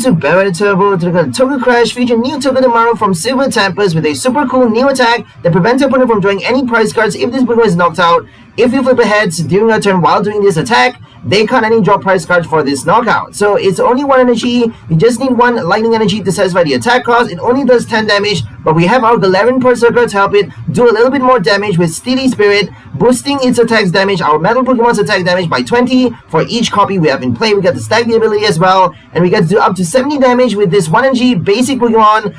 to Barrett Turbo to the Toga Crash featuring new Togedemaru from Silver Tempest with a super cool new attack that prevents your opponent from drawing any prize cards if this Pokemon is knocked out. If you flip a heads during your turn while doing this attack, they can't any draw prize cards for this knockout. So it's only 1 energy. You just need 1 lightning energy to satisfy the attack cost. It only does 10 damage, but we have our Galarian Perrserker to help it do a little bit more damage with Steely Spirit, boosting its attack's damage, our metal Pokemon's attack damage by 20 for each copy we have in play. We get to stack the ability as well, and we get to do up to 70 damage with this 1 energy basic Pokemon,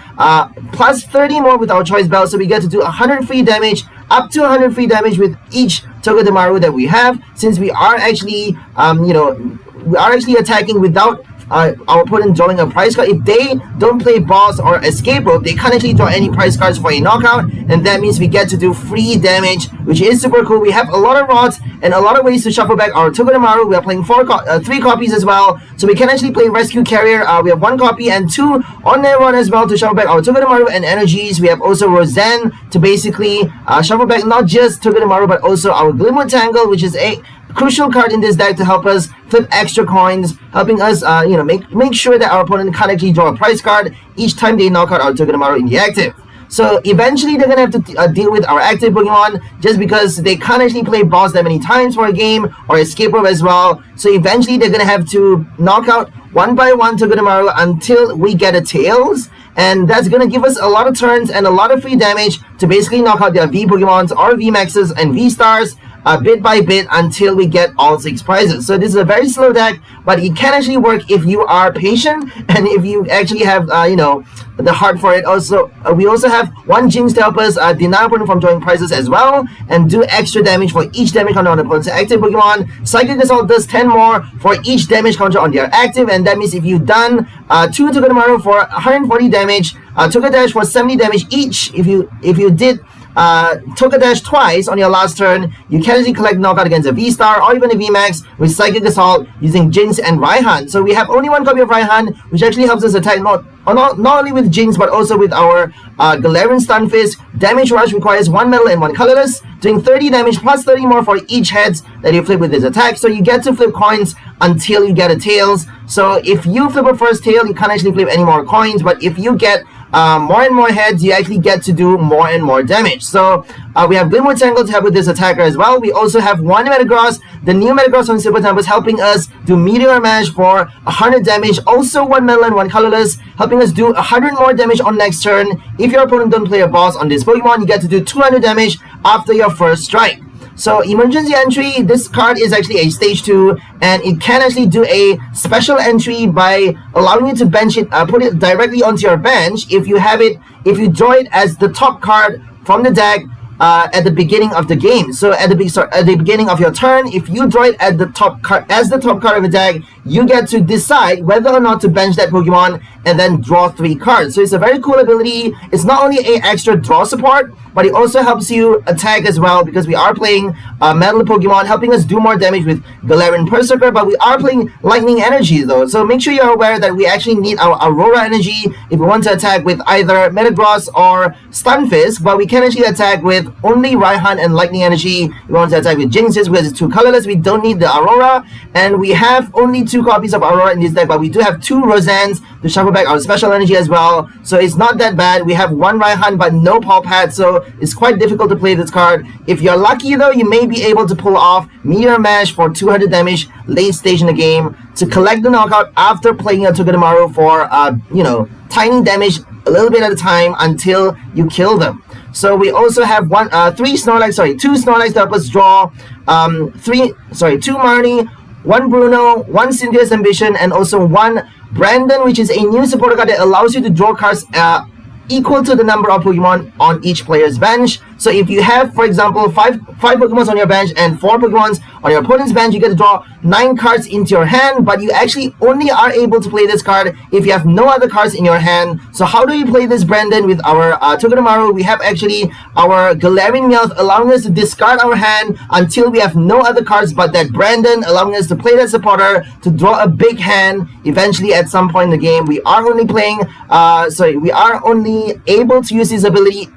plus 30 more with our Choice Belt, so we get to do 100 free damage, up to 100 free damage with each Togedemaru that we have, since we are actually, we are actually attacking without our opponent drawing a prize card. If they don't play Boss or Escape Rope, they can't actually draw any prize cards for a knockout, and that means we get to do free damage, which is super cool. We have a lot of rods and a lot of ways to shuffle back our Togedemaru. We are playing 3 copies as well, so we can actually play Rescue Carrier. We have 1 copy and 2 Ordinary Rod as well to shuffle back our Togedemaru and energies. We have also 𝑺𝒊𝒍𝒗𝒆𝒄 to basically shuffle back not just Togedemaru but also our Glimwood Tangle, which is a crucial card in this deck to help us flip extra coins, helping us make sure that our opponent can't actually draw a prize card each time they knock out our Togedemaru in the active. So eventually they're gonna have to deal with our active Pokemon, just because they can't actually play Boss that many times for a game, or Escape Rope as well. So eventually they're gonna have to knock out 1 by 1 Togedemaru until we get a Tails, and that's gonna give us a lot of turns and a lot of free damage to basically knock out their V Pokemons or VMAXs and V Stars bit by bit until we get all 6 prizes. So this is a very slow deck, but it can actually work if you are patient and if you actually have the heart for it. Also, we also have 1 Jynx to help us deny opponent from drawing prizes as well, and do extra damage for each damage counter on the opponent's active Pokemon. Psychic Assault does 10 more for each damage counter on their active, and that means if you've done 2 Togedemaru for 140 damage, Togedash for 70 damage each. If you did Togedash twice on your last turn, you can actually collect knockout against a V-Star or even a VMAX with Psychic Assault using Jynx and Raihan. So we have only 1 copy of Raihan, which actually helps us attack not only with Jynx but also with our Galarian Stunfisk. Damage Rush requires 1 metal and 1 colorless, doing 30 damage plus 30 more for each heads that you flip with this attack. So you get to flip coins until you get a Tails. So if you flip a first tail, you can't actually flip any more coins, but if you get more and more heads, you actually get to do more and more damage. So we have Glimwood Tangle to help with this attacker as well. We also have 1 Metagross, the new Metagross on Silver Tempest, helping us do Meteor Mash for 100 damage. Also 1 metal and 1 colorless, helping us do 100 more damage on next turn. If your opponent don't play a boss on this Pokemon, you get to do 200 damage after your first strike. So emergency entry, this card is actually a stage 2, and it can actually do a special entry by allowing you to bench it, put it directly onto your bench if you draw it as the top card from the deck at the beginning of the game. So at the beginning of your turn, if you draw it at the top card as the top card of the deck, you get to decide whether or not to bench that Pokemon and then draw 3 cards. So it's a very cool ability. It's not only an extra draw support, but it also helps you attack as well, because we are playing metal Pokemon, helping us do more damage with Galarian Perrserker, but we are playing lightning energy though. So make sure you're aware that we actually need our Aurora energy if we want to attack with either Metagross or Stunfisk, but we can actually attack with only Raihan and lightning energy. We want to attack with Jynxes because it's 2 colorless. We don't need the Aurora, and we have only 2 copies of Aurora in this deck, but we do have 2 𝑺𝒊𝒍𝒗𝒆𝒄 to shuffle back our special energy as well. So it's not that bad. We have 1 Raihan but no Paw Pad, so it's quite difficult to play this card. If you're lucky though, you may be able to pull off Meteor Mash for 200 damage late stage in the game to collect the knockout after playing a Togedemaru for tiny damage a little bit at a time until you kill them. So we also have 2 Snorlax to help us draw 2 Marnie, 1 Bruno, 1 Cynthia's Ambition, and also 1 Brandon, which is a new supporter card that allows you to draw cards equal to the number of Pokemon on each player's bench. So if you have, for example, 5 Pokemons on your bench and 4 Pokemons on your opponent's bench, you get to draw 9 cards into your hand, but you actually only are able to play this card if you have no other cards in your hand. So how do you play this, Brandon? With our Togedemaru, we have actually our Galarian Meowth allowing us to discard our hand until we have no other cards but that Brandon, allowing us to play that supporter to draw a big hand eventually at some point in the game. We are only playing, we are only able to use this ability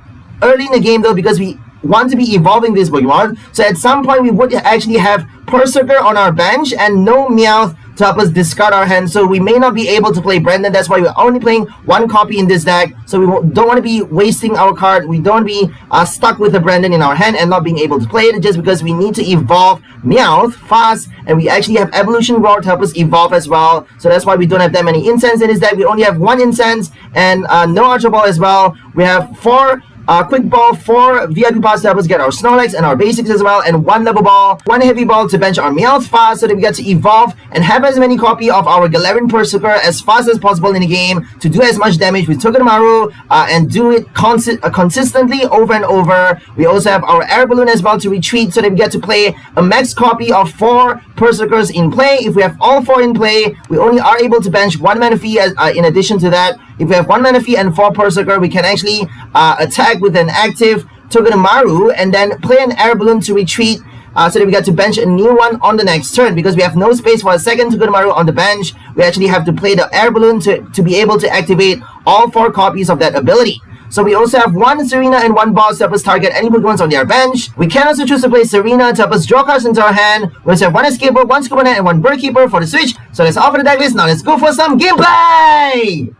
early in the game though, because we want to be evolving this Pokemon. So at some point we would actually have Perrserker on our bench and no Meowth to help us discard our hand. So we may not be able to play Brendan. That's why we're only playing one copy in this deck. So we don't want to be wasting our card. We don't want to be stuck with a Brendan in our hand and not being able to play it, just because we need to evolve Meowth fast, and we actually have Evolution Rod to help us evolve as well. So that's why we don't have that many incense in this deck. We only have one incense and no Ultra Ball as well. We have 4 Quick Ball, 4 VIP Pass to help us get our Snorlax and our basics as well, and 1 Level Ball, 1 Heavy Ball to bench our Meowth fast so that we get to evolve and have as many copy of our Galarian Perrserker as fast as possible in the game to do as much damage with Togedemaru and do it consistently over and over. We also have our Air Balloon as well to retreat so that we get to play a max copy of 4 Perrserkers in play. If we have all 4 in play, we only are able to bench 1 Manaphy in addition to that. If we have 1 Manaphy and 4 Perrserker, we can actually attack with an active Togedemaru and then play an Air Balloon to retreat so that we get to bench a new one on the next turn. Because we have no space for a second Togedemaru on the bench, we actually have to play the Air Balloon to be able to activate all 4 copies of that ability. So we also have 1 Serena and 1 Boss to help us target any Pokemon on their bench. We can also choose to play Serena to help us draw cards into our hand. We also have 1 Escape Rope, 1 Scuba Net, and 1 Bird Keeper for the switch. So that's all for the deck list. Now let's go for some gameplay!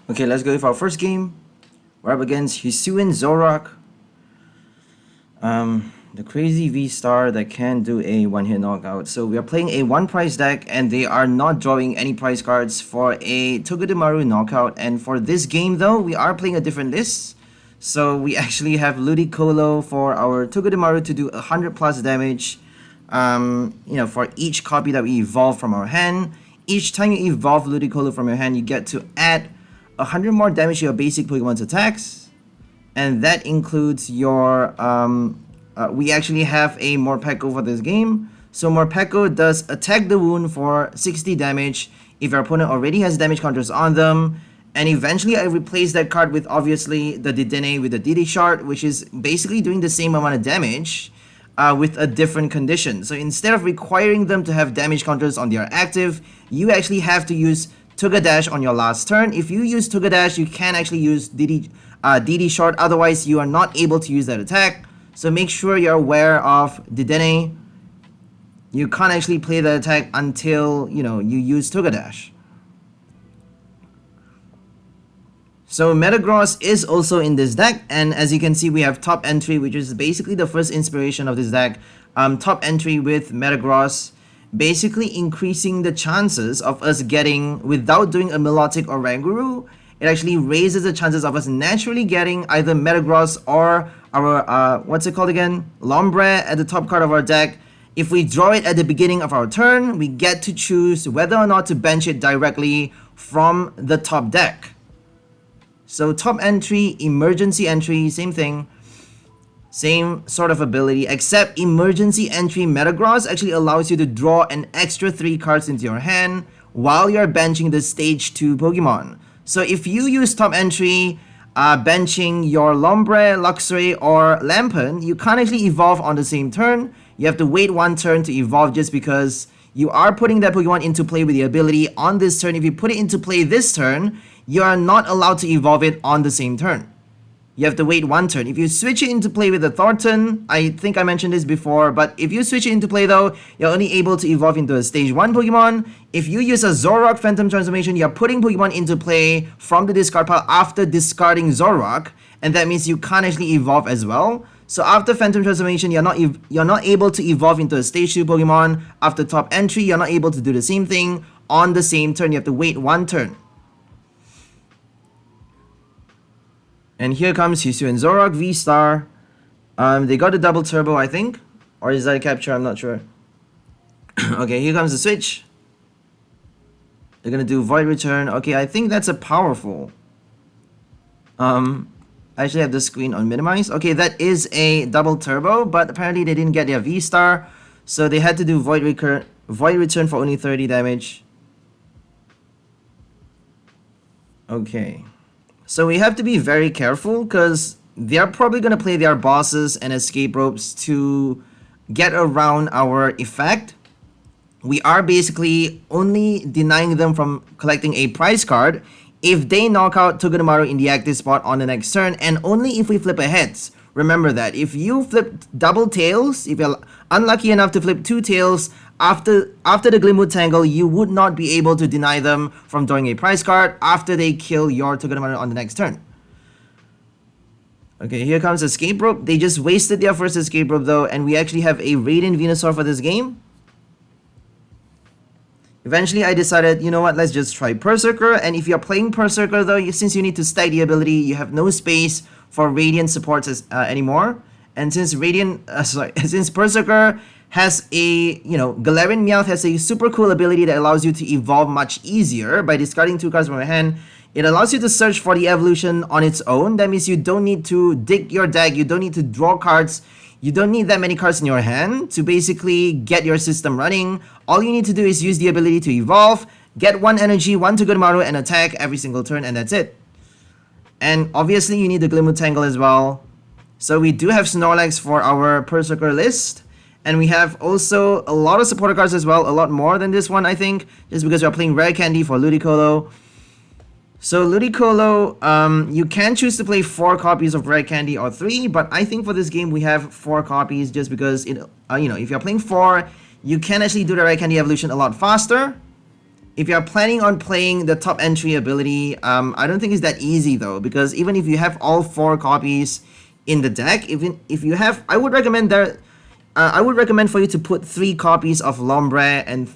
Okay, let's go with our first game. We're up against Hisuian Zoroark. The crazy V-Star that can do a one-hit knockout. So we are playing a one-price deck and they are not drawing any prize cards for a Togedemaru knockout. And for this game though, we are playing a different list. So we actually have Ludicolo for our Togedemaru to do 100 plus damage. For each copy that we evolve from our hand. Each time you evolve Ludicolo from your hand, you get to add 100 more damage to your basic Pokemon's attacks, and that includes your we actually have a Morpeko for this game. So Morpeko does attack the wound for 60 damage if your opponent already has damage counters on them, and eventually I replace that card with obviously the 𝑷𝑗𝑛𝑚𝑚𝑚 with the DD Shard, which is basically doing the same amount of damage with a different condition. So instead of requiring them to have damage counters on their active, you actually have to use Togedash on your last turn. If you use Togedash, you can actually use DD Shard, otherwise you are not able to use that attack. So make sure you're aware of 𝑷𝑗𝑛𝑚𝑚𝑚. You can't actually play the attack until you use Togedash. So Metagross is also in this deck, and as you can see we have top entry, which is basically the first inspiration of this deck. Top entry with Metagross, basically increasing the chances of us getting, without doing a Milotic or Ranguru, it actually raises the chances of us naturally getting either Metagross or our, what's it called again? Lombre at the top card of our deck. If we draw it at the beginning of our turn, we get to choose whether or not to bench it directly from the top deck. So top entry, emergency entry, same thing. Same sort of ability, except emergency entry Metagross actually allows you to draw an extra 3 cards into your hand while you're benching the stage 2 Pokemon. So if you use top entry, benching your Lombre, Luxray, or Lampent, you can't actually evolve on the same turn. You have to wait 1 turn to evolve just because you are putting that Pokemon into play with the ability on this turn. If you put it into play this turn, you are not allowed to evolve it on the same turn. You have to wait 1 turn. If you switch it into play with a Thornton, I think I mentioned this before, but if you switch it into play though, you're only able to evolve into a stage 1 Pokemon. If you use a Zoroark Phantom Transformation, you're putting Pokemon into play from the discard pile after discarding Zoroark, and that means you can't actually evolve as well. So after Phantom Transformation, you're not able to evolve into a stage 2 Pokemon. After top entry, you're not able to do the same thing on the same turn. You have to wait 1 turn. And here comes Hisuian Zoroark V-Star. They got a double turbo, I think. Or is that a capture? I'm not sure. Okay, here comes the switch. They're gonna do Void Return. Okay, I think that's a powerful. I actually have the screen on minimize. Okay, that is a double turbo, but apparently they didn't get their V-Star. So they had to do Void Return for only 30 damage. Okay. So we have to be very careful because they're probably going to play their bosses and escape ropes to get around our effect. We are basically only denying them from collecting a prize card if they knock out Togedemaru in the active spot on the next turn, and only if we flip a heads. Remember that. If you flip double tails, if you're unlucky enough to flip 2 tails after the Glimwood Tangle, you would not be able to deny them from drawing a prize card after they kill your Togedemaru on the next turn. Okay, here comes Escape Rope. They just wasted their first Escape Rope though, and we actually have a Radiant Venusaur for this game. Eventually, I decided, you know what, let's just try Perrserker. And if you're playing Perrserker though, since you need to stack the ability, you have no space for Radiant supports anymore. And since since Perrserker has a, Galarian Meowth has a super cool ability that allows you to evolve much easier by discarding 2 cards from your hand. It allows you to search for the evolution on its own. That means you don't need to dig your deck, you don't need to draw cards, you don't need that many cards in your hand to basically get your system running. All you need to do is use the ability to evolve, get 1 energy, 1 Togedemaru, and attack every single turn, and that's it. And obviously you need the Glimwood Tangle as well. So we do have Snorlax for our Perrserker list. And we have also a lot of supporter cards as well, a lot more than this one I think, just because we are playing Rare Candy for Ludicolo. So Ludicolo, you can choose to play 4 copies of Rare Candy or 3, but I think for this game we have 4 copies just because, if you're playing 4, you can actually do the Rare Candy evolution a lot faster. If you're planning on playing the top entry ability, I don't think it's that easy though, because even if you have all 4 copies in the deck, even if you have, I would recommend for you to put 3 copies of Lombre and,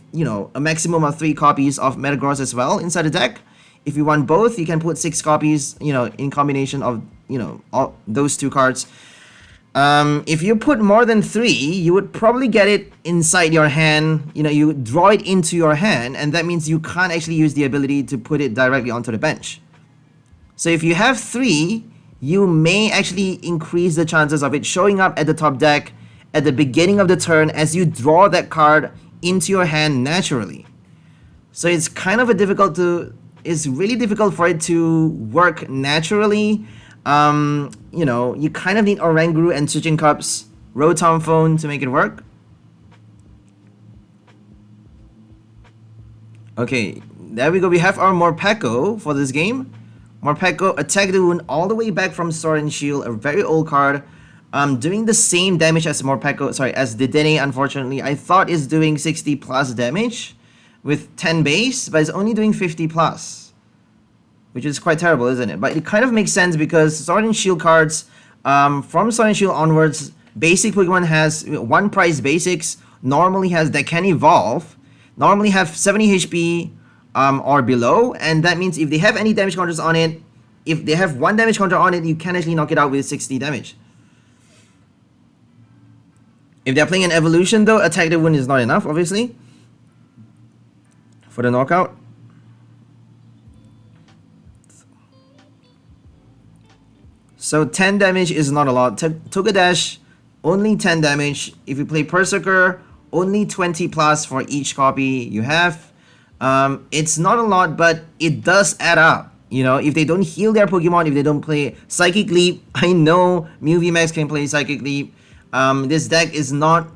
a maximum of 3 copies of Metagross as well inside the deck. If you want both, you can put 6 copies, in combination of, all those 2 cards. If you put more than 3, you would probably get it inside your hand. You draw it into your hand, and that means you can't actually use the ability to put it directly onto the bench. So if you have 3, you may actually increase the chances of it showing up at the top deck at the beginning of the turn as you draw that card into your hand naturally. So it's kind of it's really difficult for it to work naturally. You kind of need Oranguru and Switching Cups, Rotom Phone to make it work. Okay, there we go. We have our Morpeko for this game. Morpeko attack the wound all the way back from Sword and Shield, a very old card. Doing the same damage as as 𝑷𝑗𝑛𝑚𝑪𝑮𝑶, unfortunately. I thought it's doing 60 plus damage with 10 base, but it's only doing 50 plus, which is quite terrible, isn't it? But it kind of makes sense because Sword and Shield cards, from Sword and Shield onwards, basic Pokemon has 1 prize basics, normally that can evolve, normally have 70 HP or below, and that means if they have any damage counters on it, if they have 1 damage counter on it, you can actually knock it out with 60 damage. If they're playing an evolution though, attack the wound is not enough, obviously, for the knockout. So 10 damage is not a lot. Togedash, only 10 damage. If you play Perrserker, only 20 plus for each copy you have. It's not a lot, but it does add up. If they don't heal their Pokemon, if they don't play Psychic Leap, I know Mew VMAX can play Psychic Leap. This deck is not,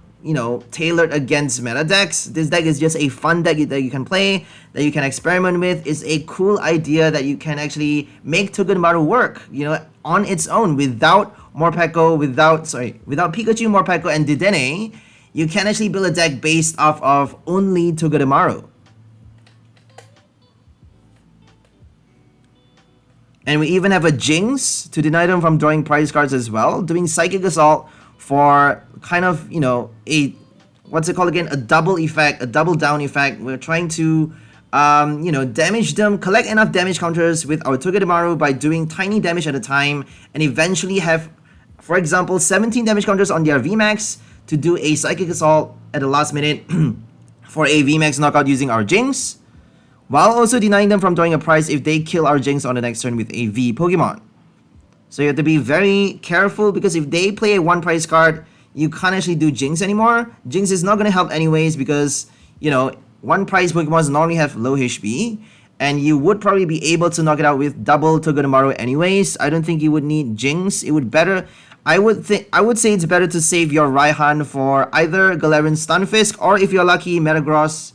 tailored against meta decks. This deck is just a fun deck that you can play, that you can experiment with. It's a cool idea that you can actually make Togedemaru work, on its own without Morpeko, without Pikachu, Morpeko, and 𝑷𝑗𝑛𝑚𝑪𝑮𝑶. You can actually build a deck based off of only Togedemaru. And we even have a Jynx to deny them from drawing prize cards as well, doing Psychic Assault for kind of, a, what's it called again? A double effect, a double down effect. We're trying to, damage them, collect enough damage counters with our Togedemaru by doing tiny damage at a time, and eventually have, for example, 17 damage counters on their VMAX to do a Psychic Assault at the last minute for a VMAX knockout using our Jynx, while also denying them from drawing a prize if they kill our Jynx on the next turn with a V Pokemon. So you have to be very careful, because if they play a 1 prize card, you can't actually do Jynx anymore. Jynx is not going to help anyways because, 1 prize Pokemon normally have low HP, and you would probably be able to knock it out with double Togedemaru anyways. I don't think you would need Jynx. It would better, I would say it's better to save your Raihan for either Galarian Stunfisk, or if you're lucky, Metagross.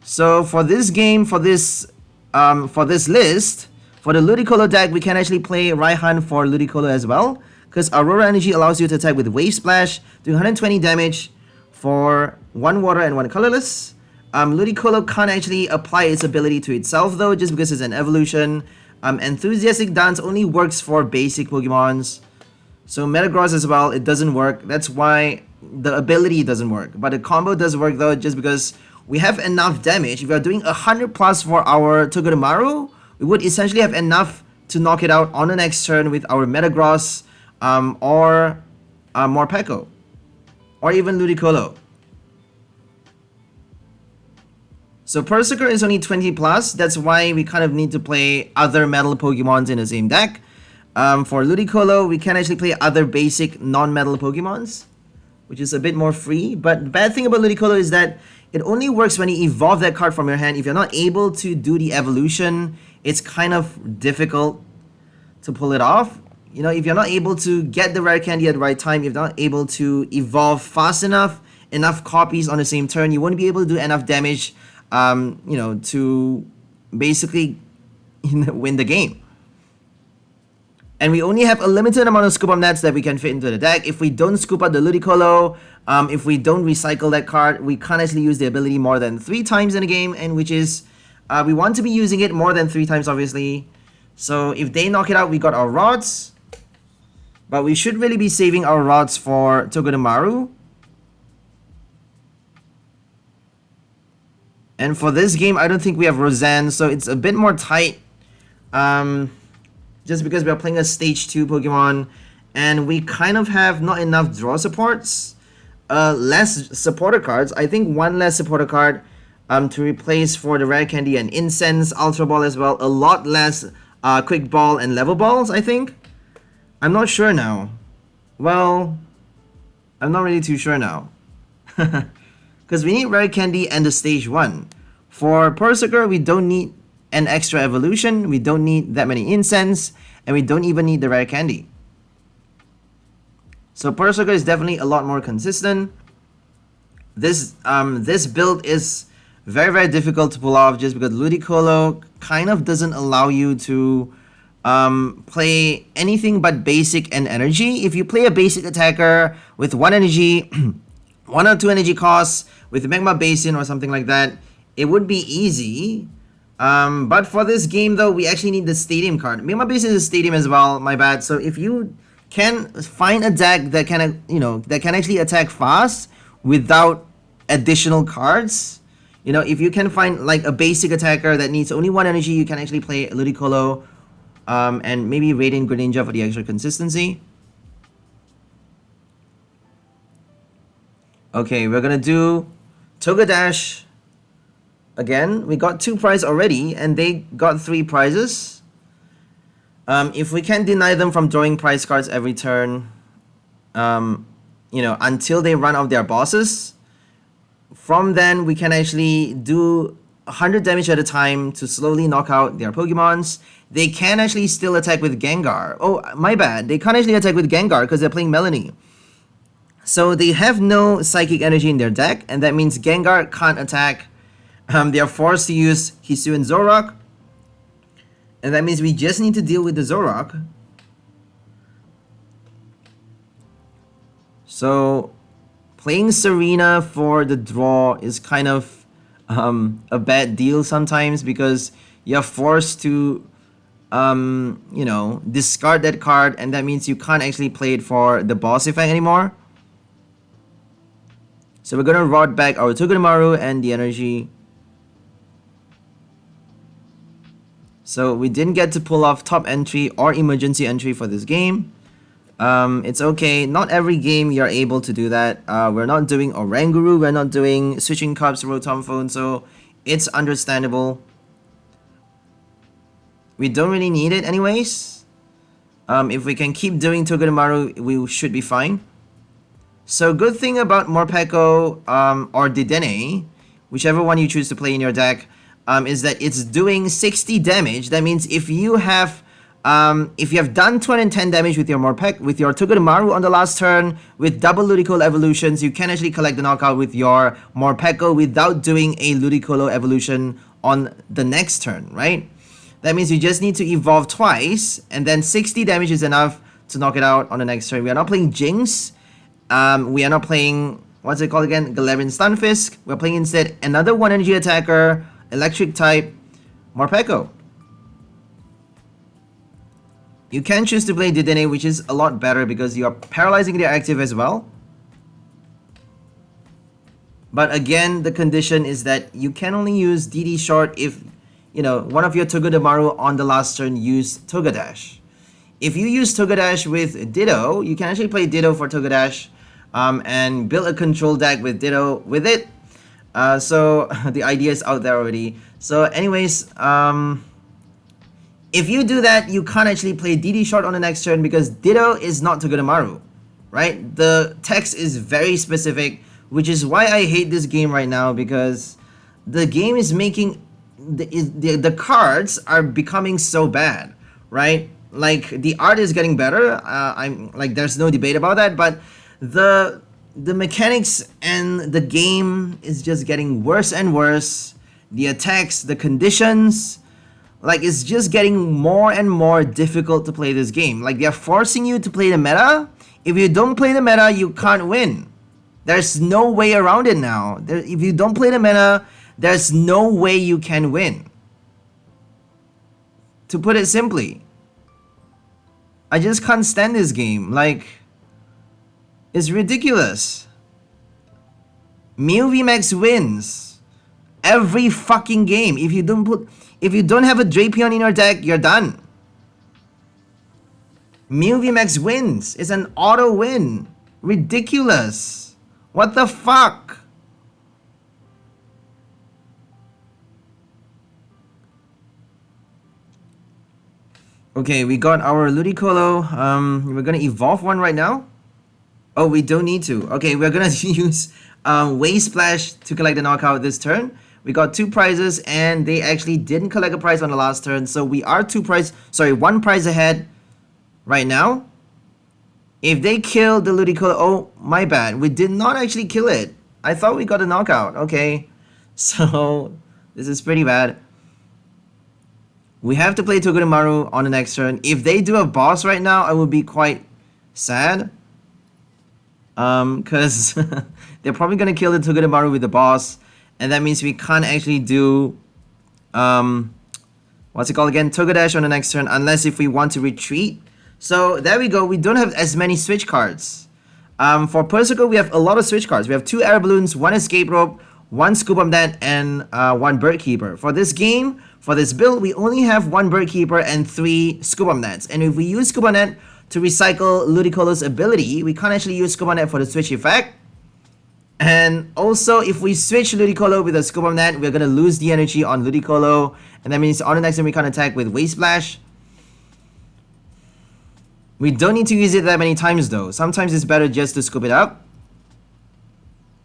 So for this game, for this list, for the Ludicolo deck, we can actually play Raihan for Ludicolo as well, because Aurora Energy allows you to attack with Wave Splash, do 120 damage for 1 water and 1 colorless. Ludicolo can't actually apply its ability to itself though, just because it's an evolution. Enthusiastic Dance only works for basic Pokemons. So Metagross as well, it doesn't work. That's why the ability doesn't work. But the combo does work though, just because we have enough damage. If we are doing 100 plus for our Togedemaru, we would essentially have enough to knock it out on the next turn with our Metagross or Morpeko, or even Ludicolo. So Perrserker is only 20 plus, that's why we kind of need to play other metal Pokemons in the same deck. For Ludicolo, we can actually play other basic non-metal Pokemons, which is a bit more free. But the bad thing about Ludicolo is that it only works when you evolve that card from your hand. If you're not able to do the evolution, it's kind of difficult to pull it off. You know, if you're not able to get the rare candy at the right time, if you're not able to evolve fast enough copies on the same turn, you won't be able to do enough damage, you know, to basically win the game. And we only have a limited amount of scoop up nets that we can fit into the deck. If we don't scoop out the Ludicolo, if we don't recycle that card, we can't actually use the ability more than 3 times in a game, and which is, we want to be using it more than 3 times, obviously. So if they knock it out, we got our rods. But we should really be saving our rods for Togedemaru. And for this game, I don't think we have Roseanne, so it's a bit more tight. Just because we are playing a Stage 2 Pokemon, and we kind of have not enough draw supports. Less supporter cards. I think 1 less supporter card to replace for the Rare Candy and Incense, Ultra Ball as well. A lot less Quick Ball and Level Balls, I think. I'm not sure now. Well, I'm not really too sure now. Because we need Rare Candy and the Stage 1. For Perrserker, we don't need an extra evolution, we don't need that many incense, and we don't even need the Rare Candy. So Perrserker is definitely a lot more consistent. This build is very, very difficult to pull off just because Ludicolo kind of doesn't allow you to play anything but basic and energy. If you play a basic attacker with 1 energy, 1 or 2 energy costs, with Magma Basin or something like that, it would be easy. But for this game though, we actually need the Stadium card. Magma Basin is a Stadium as well, my bad. So if you can find a deck that can, you know, that can actually attack fast without additional cards, you know, if you can find like a basic attacker that needs only 1 energy, you can actually play Ludicolo, and maybe Radiant Greninja for the extra consistency. Okay, we're gonna do Togedash again. We got 2 prizes already, and they got 3 prizes. If we can deny them from drawing prize cards every turn, you know, until they run out their bosses, from then we can actually do 100 damage at a time to slowly knock out their Pokemons. They can actually still attack with Gengar. Oh, my bad. They can't actually attack with Gengar because they're playing Melanie. So they have no Psychic Energy in their deck, and that means Gengar can't attack. They are forced to use Hisuian Zoroark, and that means we just need to deal with the Zoroark. So playing Serena for the draw is kind of a bad deal sometimes, because you're forced to you know, discard that card, and that means you can't actually play it for the boss effect anymore. So we're gonna rod back our Togedemaru and the energy. So we didn't get to pull off top entry or emergency entry for this game. It's okay, not every game you're able to do that. We're not doing Oranguru, we're not doing Switching Cups, Rotom Phone, so it's understandable. We don't really need it anyways. If we can keep doing Togedemaru, we should be fine. So good thing about Morpeko or 𝑷𝑗𝑚𝑪𝑮𝑶, whichever one you choose to play in your deck, is that it's doing 60 damage. That means if you have done 210 damage with your Togedemaru on the last turn with double Ludicolo evolutions, you can actually collect the knockout with your Morpeko without doing a Ludicolo evolution on the next turn, right? That means you just need to evolve twice, and then 60 damage is enough to knock it out on the next turn. We are not playing Jynx. We are not playing, what's it called again? Galarian Stunfisk. We're playing instead another 1 energy attacker, electric type, Morpeko. You can choose to play Dedenne, which is a lot better because you are paralyzing their active as well. But again, the condition is that you can only use DD short if, you know, one of your Togedemaru on the last turn used Togedash. If you use Togedash with Ditto, you can actually play Ditto for Togedash and build a control deck with Ditto with it. So the idea is out there already. So anyways, if you do that, you can't actually play DD short on the next turn because Ditto is not Togedemaru, right? The text is very specific, which is why I hate this game right now, because the game is making the cards are becoming so bad, right? Like the art is getting better. I'm like, there's no debate about that, but the mechanics and the game is just getting worse and worse. The attacks, the conditions, like it's just getting more and more difficult to play this game. Like they're forcing you to play the meta. If you don't play the meta, you can't win. There's no way around it now. If you don't play the meta, there's no way you can win. To put it simply, I just can't stand this game. Like, it's ridiculous. Mew VMAX wins every fucking game. If you don't have a Drapion in your deck, you're done. Mew VMAX wins. It's an auto win. Ridiculous. What the fuck? Okay, we got our Ludicolo. We're gonna evolve one right now. Oh, we don't need to. Okay, we're gonna use Wave Splash to collect the knockout this turn. We got 2 prizes and they actually didn't collect a prize on the last turn, so we are 1 prize ahead right now. If they kill the Ludicolo, oh my bad, we did not actually kill it. I thought we got a knockout. Okay, so this is pretty bad. We have to play Togedemaru on the next turn. If they do a boss right now, I would be quite sad. Because they're probably gonna kill the Togedemaru with the boss, and that means we can't actually do what's it called again? Togedash on the next turn, unless if we want to retreat. So there we go. We don't have as many switch cards. For Perrserker, we have a lot of switch cards. We have 2 Air Balloons, 1 Escape Rope, 1 Scuba Net, and 1 Bird Keeper. For this game, for this build, we only have 1 Bird Keeper and 3 Scuba Nets. And if we use Scuba Net to recycle Ludicolo's ability, we can't actually use Scuba Net for the switch effect. And also, if we switch Ludicolo with a Scuba Net, we're gonna lose the energy on Ludicolo, and that means on the next turn we can't attack with Wave Splash. We don't need to use it that many times though. Sometimes it's better just to scoop it up.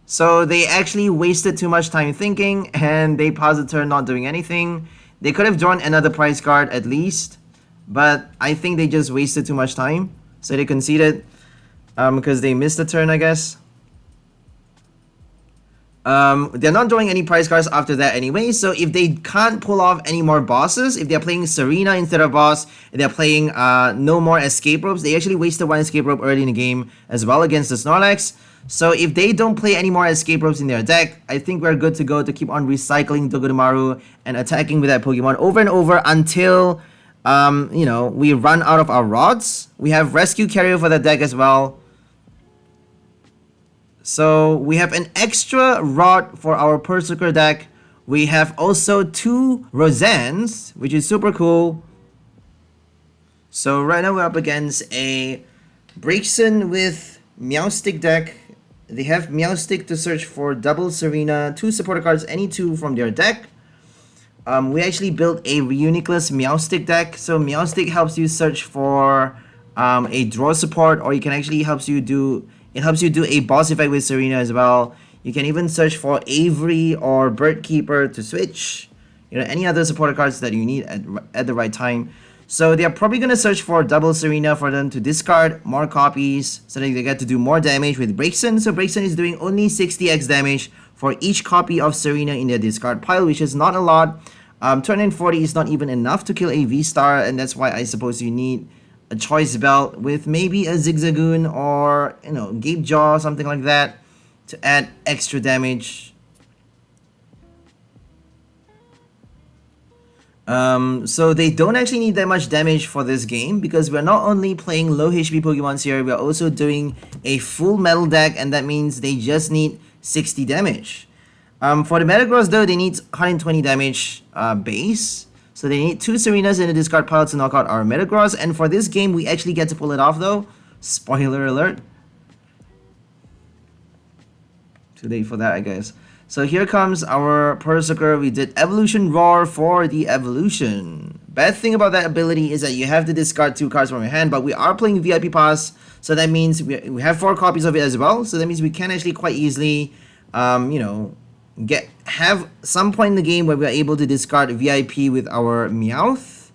So they actually wasted too much time thinking, and they paused the turn not doing anything. They could have drawn another prize card at least, but I think they just wasted too much time. So they conceded because they missed the turn, I guess. They're not drawing any prize cards after that anyway, so if they can't pull off any more bosses, if they're playing Serena instead of boss, if they're playing no more escape ropes, they actually wasted 1 escape rope early in the game as well against the Snorlax. So if they don't play any more escape ropes in their deck, I think we're good to go to keep on recycling Togedemaru and attacking with that Pokemon over and over until you know, we run out of our rods. We have Rescue Carrier for that deck as well. So we have an extra rod for our Perrserker deck. We have also 2 Rosens, which is super cool. So right now we're up against a Braixen-Meowstic deck. They have Meowstic to search for double Serena, 2 supporter cards, any 2 from their deck. We actually built a Reuniclus Meowstic deck. So Meowstic helps you search for a draw support, or you can actually it helps you do a boss effect with Serena as well. You can even search for Avery or Bird Keeper to switch. You know, any other supporter cards that you need at the right time. So they're probably going to search for double Serena for them to discard more copies so that they get to do more damage with Braixen. So Braixen is doing only 60x damage for each copy of Serena in their discard pile, which is not a lot. Turn in 40 is not even enough to kill a V-Star, and that's why I suppose you need a Choice Belt with maybe a Zigzagoon or, you know, Gapejaw, something like that, to add extra damage. So they don't actually need that much damage for this game because we're not only playing low HP Pokemons here, we're also doing a full metal deck, and that means they just need 60 damage. For the Metagross though, they need 120 damage base. So they need 2 Serenas in the discard pile to knock out our Metagross, and for this game we actually get to pull it off though. Spoiler alert. Too late for that, I guess. So here comes our Perrserker. We did Evolution Roar for the evolution. Bad thing about that ability is that you have to discard 2 cards from your hand, but we are playing VIP Pass, so that means we have 4 copies of it as well. So that means we can actually quite easily, you know, have some point in the game where we are able to discard VIP with our Meowth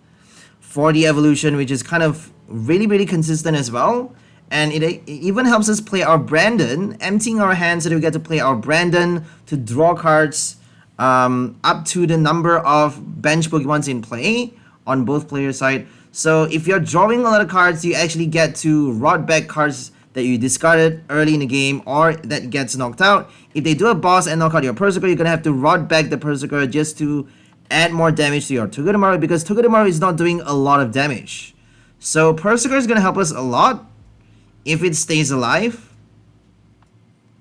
for the evolution, which is kind of really consistent as well. And it even helps us play our Brandon, emptying our hand so that we get to play our Brandon to draw cards up to the number of bench Pokemons in play on both players' side. So if you're drawing a lot of cards, you actually get to rot back cards that you discarded early in the game or that gets knocked out. If they do a boss and knock out your Perrserker, you're going to have to rot back the Perrserker just to add more damage to your Togedemaru, because Togedemaru is not doing a lot of damage. So Perrserker is going to help us a lot if it stays alive.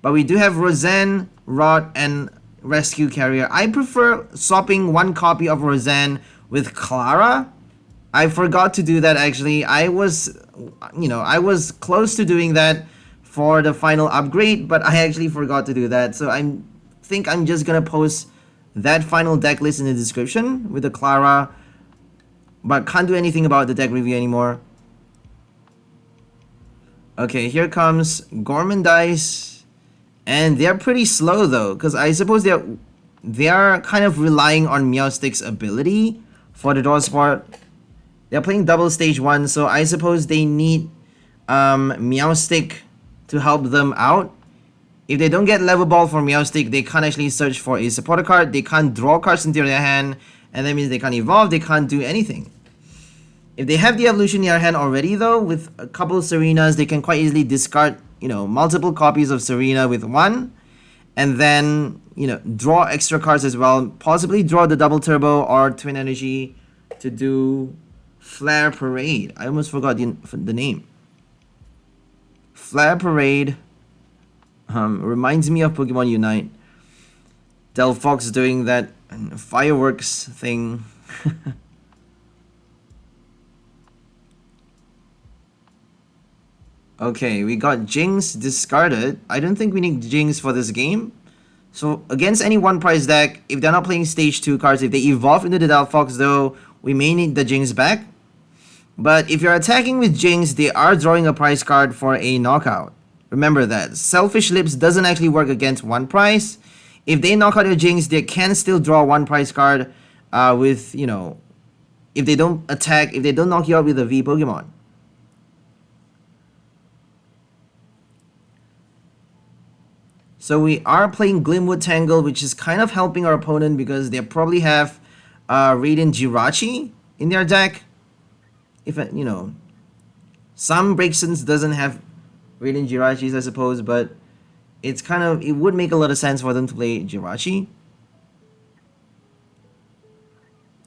But we do have Roseanne, Rod, and Rescue Carrier. I prefer swapping 1 copy of Roseanne with Clara. I forgot to do that actually. I was close to doing that for the final upgrade, but I actually forgot to do that. So I think I'm just gonna post that final deck list in the description with the Clara, but can't do anything about the deck review anymore. Okay, here comes Gourmandize, and they're pretty slow though, because I suppose they are kind of relying on Meowstic's ability for the draw spot. They're playing double stage 1, so I suppose they need Meowstic to help them out. If they don't get Level Ball for Meowstic, they can't actually search for a supporter card, they can't draw cards into their hand, and that means they can't evolve, they can't do anything. If they have the evolution in their hand already though, with a couple of Serenas, they can quite easily discard, you know, multiple copies of Serena with 1, and then, you know, draw extra cards as well, possibly draw the double turbo or twin energy to do Flare Parade. I almost forgot the name. Flare Parade reminds me of Pokemon Unite. Delphox doing that fireworks thing. Okay, we got Jynx discarded. I don't think we need Jynx for this game. So against any 1 price deck, if they're not playing stage 2 cards, if they evolve into the Delphox though, we may need the Jynx back. But if you're attacking with Jynx, they are drawing a prize card for a knockout. Remember that. Selfish Lips doesn't actually work against 1 price. If they knock out your Jynx, they can still draw 1 prize card with, you know, if they don't attack, if they don't knock you out with a V Pokemon. So we are playing Glimwood Tangle, which is kind of helping our opponent because they probably have Radiant Jirachi in their deck. If you know, some Braixens doesn't have Radiant Jirachis, I suppose, but it's kind of, it would make a lot of sense for them to play Jirachi.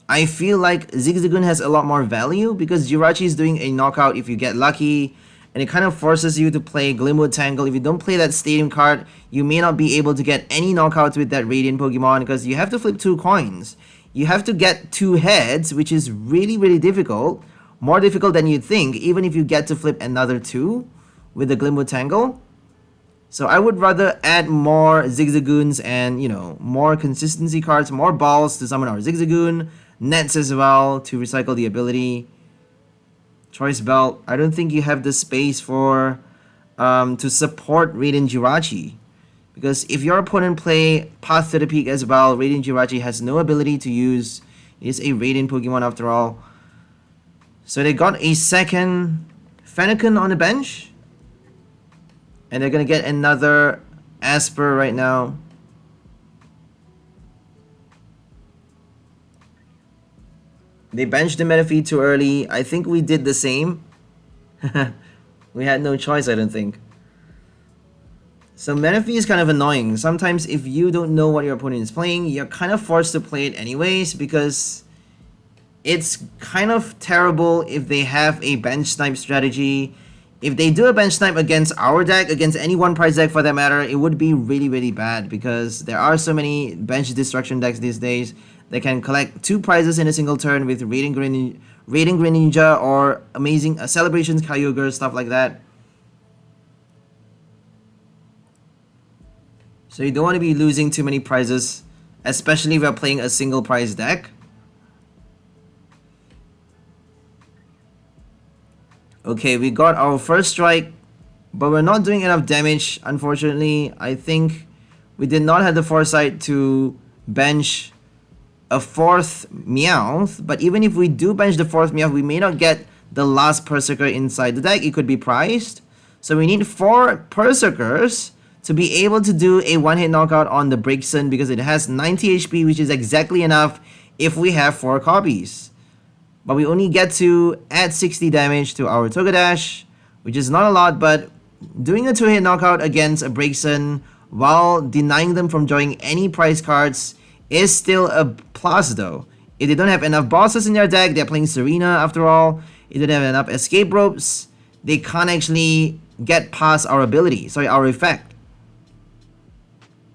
I feel like Zigzagoon has a lot more value because Jirachi is doing a knockout if you get lucky, and it kind of forces you to play Glimwood Tangle. If you don't play that Stadium card, you may not be able to get any knockouts with that Radiant Pokemon because you have to flip 2 coins. You have to get 2 heads, which is really difficult. More difficult than you'd think, even if you get to flip another 2 with the Glimwood Tangle. So I would rather add more Zigzagoons and, you know, more consistency cards, more balls to summon our Zigzagoon, nets as well to recycle the ability. Choice Belt, I don't think you have the space for to support Radiant Jirachi, because if your opponent play Path to the Peak as well, Radiant Jirachi has no ability to use. It is a Radiant Pokemon after all. So they got a second Fennekin on the bench, and they're gonna get another Asper right now. They benched the Manaphy too early. I think we did the same. We had no choice, I don't think. So Manaphy is kind of annoying. Sometimes if you don't know what your opponent is playing, you're kind of forced to play it anyways, because it's kind of terrible if they have a bench snipe strategy. If they do a bench snipe against our deck, against any one prize deck for that matter, it would be really, really bad, because there are so many bench destruction decks these days that can collect 2 prizes in a single turn with Radiant Greninja or amazing Celebrations Kyogre, stuff like that. So you don't want to be losing too many prizes, especially if you're playing a single prize deck. Okay, we got our first strike, but we're not doing enough damage, unfortunately. I think we did not have the foresight to bench a 4th Meowth, but even if we do bench the 4th Meowth, we may not get the last Perrserker inside the deck. It could be prized. So we need 4 Perrserkers to be able to do a one-hit knockout on the Braixen, because it has 90 HP, which is exactly enough if we have 4 copies. But we only get to add 60 damage to our Togedash, which is not a lot, but doing a 2-hit knockout against a Braixen while denying them from drawing any prize cards is still a plus though. If they don't have enough bosses in their deck, they're playing Serena after all, if they don't have enough escape ropes, they can't actually get past our ability, our effect.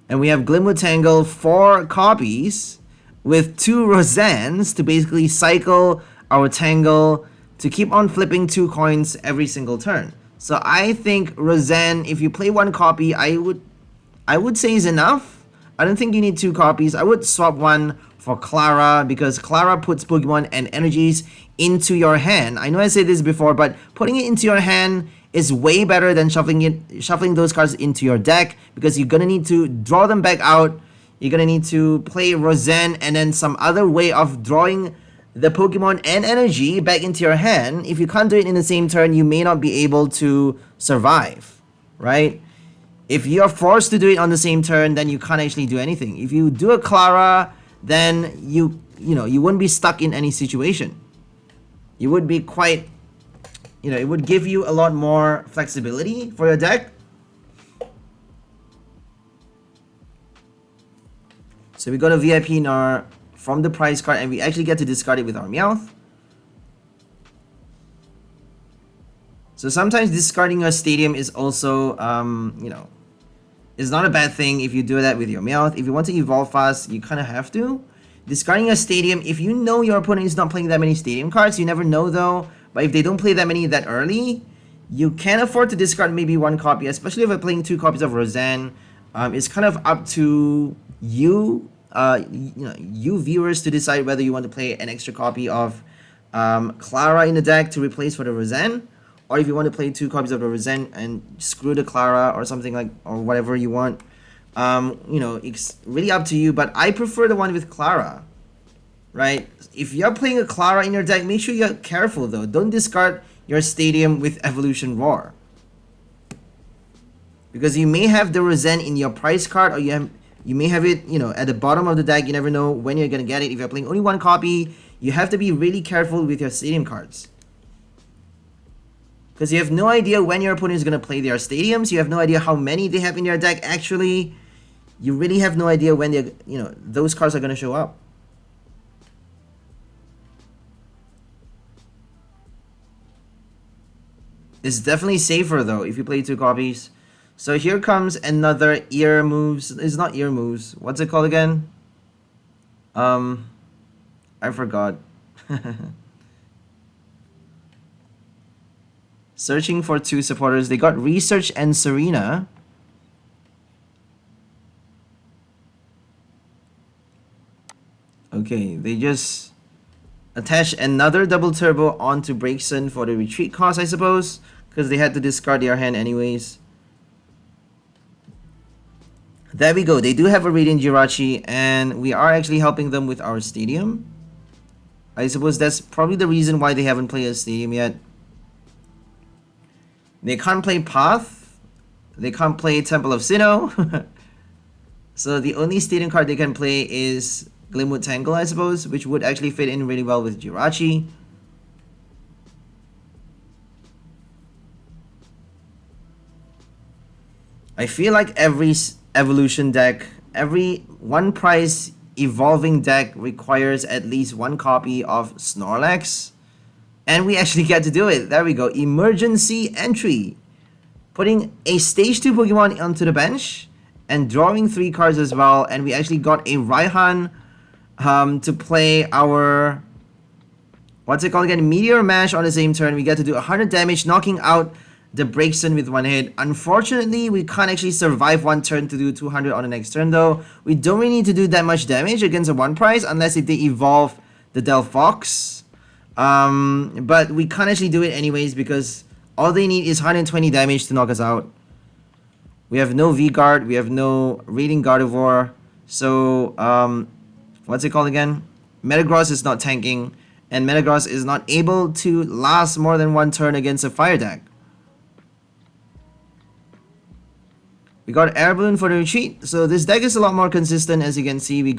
And we have Glimwood Tangle, 4 copies, with 2 Rozans to basically cycle our Tangle to keep on flipping 2 coins every single turn. So I think Rozan, if you play 1 copy, I would say is enough. I don't think you need 2 copies. I would swap 1 for Clara, because Clara puts Pokemon and energies into your hand. I know I said this before, but putting it into your hand is way better than shuffling those cards into your deck, because you're gonna need to draw them back out. You're gonna need to play Rozan and then some other way of drawing the Pokemon and energy back into your hand. If you can't do it in the same turn, you may not be able to survive, right? If you're forced to do it on the same turn, then you can't actually do anything. If you do a Clara, then you wouldn't be stuck in any situation. You would be quite, it would give you a lot more flexibility for your deck. So we got a VIP in our from the prize card, and we actually get to discard it with our Meowth. So sometimes discarding a stadium is also, is not a bad thing if you do that with your Meowth. If you want to evolve fast, you kind of have to. Discarding a stadium, if you know your opponent is not playing that many stadium cards, you never know though, but if they don't play that many that early, you can afford to discard maybe 1 copy, especially if you're playing 2 copies of Rozan. It's kind of up to you, you viewers, to decide whether you want to play an extra copy of Clara in the deck to replace for the Rozan, or if you want to play 2 copies of the Rozan and screw the Clara or something like, or whatever you want. It's really up to you, but I prefer the one with Clara, right? If you're playing a Clara in your deck, make sure you're careful though. Don't discard your stadium with Evolution Roar, because you may have the Rozan in your prize card, or you may have it, at the bottom of the deck. You never know when you're gonna get it. If you're playing only 1 copy, you have to be really careful with your stadium cards, because you have no idea when your opponent is gonna play their stadiums. You have no idea how many they have in their deck. Actually, you really have no idea when those cards are gonna show up. It's definitely safer though if you play 2 copies. So here comes another ear moves. It's not ear moves. What's it called again? I forgot. Searching for 2 supporters. They got Research and Serena. Okay, they just attach another double turbo onto Braixen for the retreat cost, I suppose, because they had to discard their hand anyways. There we go. They do have a Radiant Jirachi, and we are actually helping them with our stadium. I suppose that's probably the reason why they haven't played a stadium yet. They can't play Path. They can't play Temple of Sinnoh. So the only stadium card they can play is Glimwood Tangle, I suppose, which would actually fit in really well with Jirachi. I feel like every evolution deck, every one price evolving deck requires at least one copy of Snorlax. And we actually get to do it. There we go. Emergency entry. Putting a stage 2 Pokemon onto the bench and drawing 3 cards as well. And we actually got a Raihan to play our, what's it called again? Meteor Mash on the same turn. We get to do 100 damage, knocking out the Braixen with 1 hit. Unfortunately, we can't actually survive 1 turn to do 200 on the next turn though. We don't really need to do that much damage against a 1 price unless if they evolve the 𝑷𝑗𝒆𝒊𝒋. But we can't actually do it anyways because all they need is 120 damage to knock us out. We have no V-Guard, we have no Raiding Gardevoir. So, what's it called again? Metagross is not tanking, and Metagross is not able to last more than 1 turn against a fire deck. We got Air Balloon for the retreat, so this deck is a lot more consistent. As you can see, we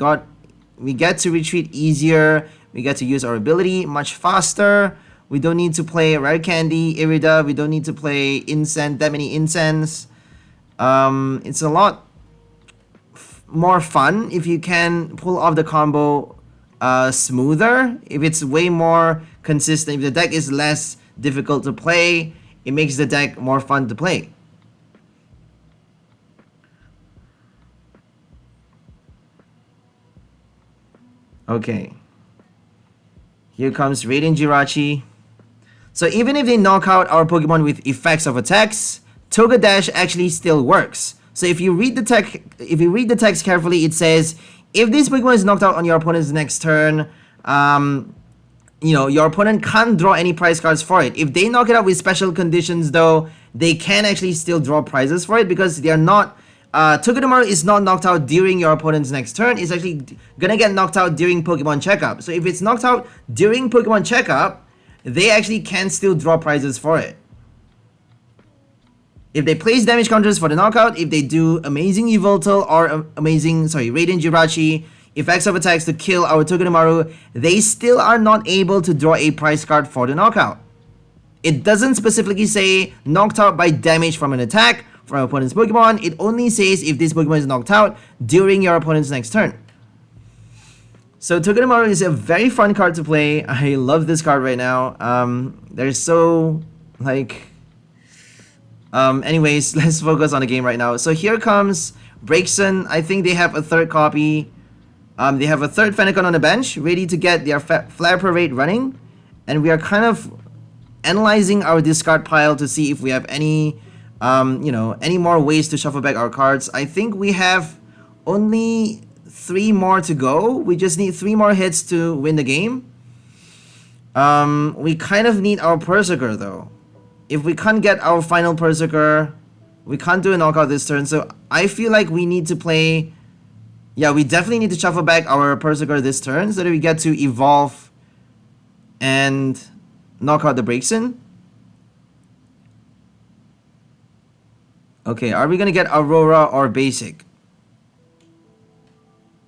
get to retreat easier, we get to use our ability much faster. We don't need to play Rare Candy, Irida, we don't need to play Incense, that many Incense. It's a lot more fun if you can pull off the combo smoother. If it's way more consistent, if the deck is less difficult to play, it makes the deck more fun to play. Okay. Here comes Radiant Jirachi. So even if they knock out our Pokemon with effects of attacks, Togedash actually still works. So if you read the text carefully, it says if this Pokemon is knocked out on your opponent's next turn, you know, your opponent can't draw any prize cards for it. If they knock it out with special conditions though, they can actually still draw prizes for it because they are not Togedemaru is not knocked out during your opponent's next turn. It's actually gonna get knocked out during Pokemon Checkup. So if it's knocked out during Pokemon Checkup, they actually can still draw prizes for it. If they place damage counters for the knockout, if they do amazing Yveltal or Radiant Jirachi, effects of attacks to kill our Togedemaru, they still are not able to draw a prize card for the knockout. It doesn't specifically say knocked out by damage from an attack from our opponent's Pokemon. It only says if this Pokemon is knocked out during your opponent's next turn. So Togedemaru is a very fun card to play. I love this card right now. They're so like anyways, let's focus on the game right now. So here comes Braixen. I think they have a 3rd copy. They have a 3rd Fennekin on the bench, ready to get their Flare Parade running. And we are kind of analyzing our discard pile to see if we have any you know, any more ways to shuffle back our cards. I think we have only 3 more to go. We just need 3 more hits to win the game. We kind of need our Perrserker though. If we can't get our final Perrserker, we can't do a knockout this turn. So I feel like we need to play, yeah, we definitely need to shuffle back our Perrserker this turn so that we get to evolve and knock out the Braixen. Okay, are we gonna get Aurora or Basic?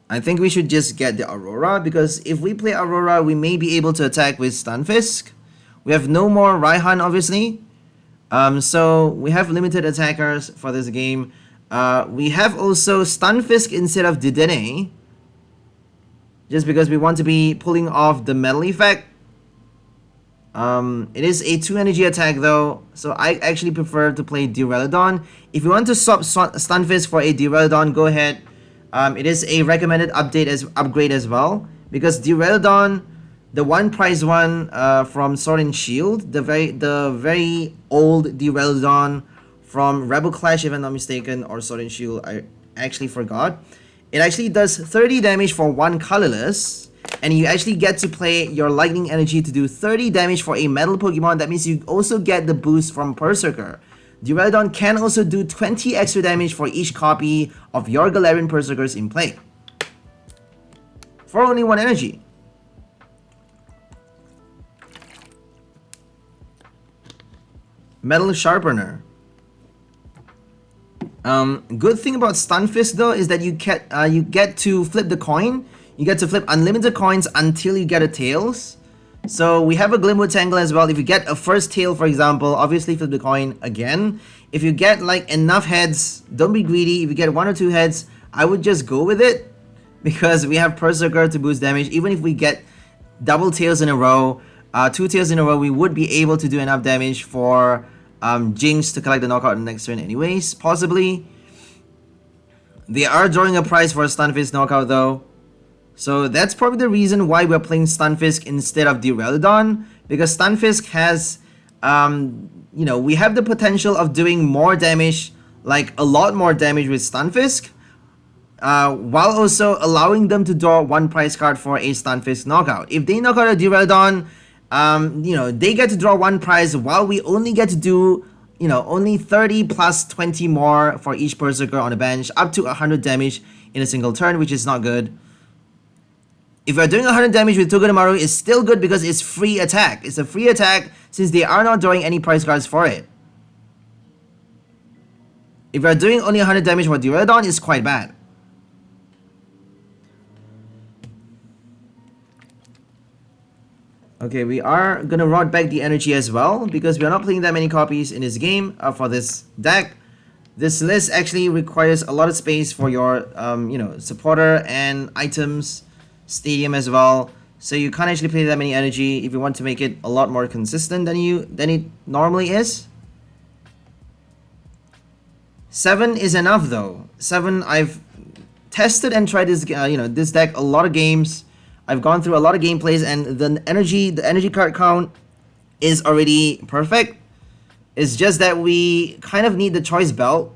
I think we should just get the Aurora because if we play Aurora, we may be able to attack with Stunfisk. We have no more Raihan, obviously. So we have limited attackers for this game. We have also Stunfisk instead of 𝑷𝑗𝒐, just because we want to be pulling off the metal effect. It is a 2 energy attack though, so I actually prefer to play Duraludon. If you want to swap Stunfisk for a Duraludon, go ahead. It is a recommended upgrade as well, because Duraludon, the 1 prize one from Sword and Shield, the very old Duraludon from Rebel Clash, if I'm not mistaken, or Sword and Shield, I actually forgot. It actually does 30 damage for 1 colorless. And you actually get to play your Lightning Energy to do 30 damage for a Metal Pokemon. That means you also get the boost from Perrserker. Duraludon can also do 20 extra damage for each copy of your Galarian Perrserkers in play, for only 1 energy. Metal Sharpener. Good thing about Stunfisk though is that you get to flip the coin. You get to flip unlimited coins until you get a tails. So we have a Glimwood Tangle as well. If you get a first tail, for example, obviously flip the coin again. if you get like enough heads, don't be greedy. If you get 1 or 2 heads, I would just go with it, because we have Perrserker to boost damage. Even if we get double tails in a row, 2 tails in a row, we would be able to do enough damage for Jynx to collect the knockout in the next turn anyways, possibly. They are drawing a prize for a Stunfisk knockout though. So that's probably the reason why we're playing Stunfisk instead of 𝑷𝑗𝑻𝑪𝑮𝒏, because Stunfisk has, you know, we have the potential of doing more damage, like a lot more damage with Stunfisk, while also allowing them to draw 1 prize card for a Stunfisk knockout. If they knock out a 𝑷𝑗𝑻𝑪𝒏𝒏, you know, they get to draw 1 prize while we only get to do, you know, only 30 plus 20 more for each Perrserker on the bench, up to 100 damage in a single turn, which is not good. If we're doing 100 damage with Togedemaru, it's still good because it's free attack. It's a free attack since they are not drawing any prize cards for it. If we're doing only 100 damage for 𝑷𝑗𝑻𝑪𝒏𝒏, it's quite bad. Okay, we are gonna rod back the energy as well, because we are not playing that many copies in this game for this deck. This list actually requires a lot of space for your, you know, supporter and items, stadium as well. So you can't actually play that many energy if you want to make it a lot more consistent than it normally is. 7 is enough though. 7, I've tested and tried this, you know, this deck a lot of games. I've gone through a lot of gameplays, and the energy card count is already perfect. It's just that we kind of need the Choice Belt,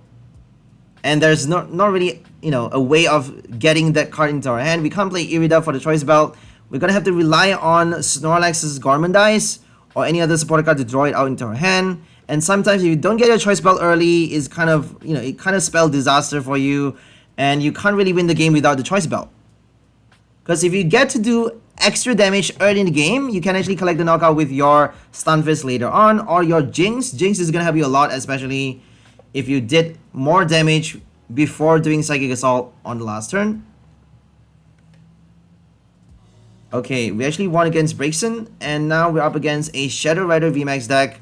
and there's not really, you know, a way of getting that card into our hand. We can't play Irida for the Choice Belt. We're gonna have to rely on Snorlax's Gormandize or any other supporter card to draw it out into our hand. And sometimes if you don't get your Choice Belt early, it's kind of, you know, it kind of spells disaster for you, and you can't really win the game without the Choice Belt. Because if you get to do extra damage early in the game, you can actually collect the knockout with your Stunfisk later on, or your Jynx. Jynx is going to help you a lot, especially if you did more damage before doing Psychic Assault on the last turn. Okay, we actually won against Braixen, and now we're up against a Shadow Rider VMAX deck.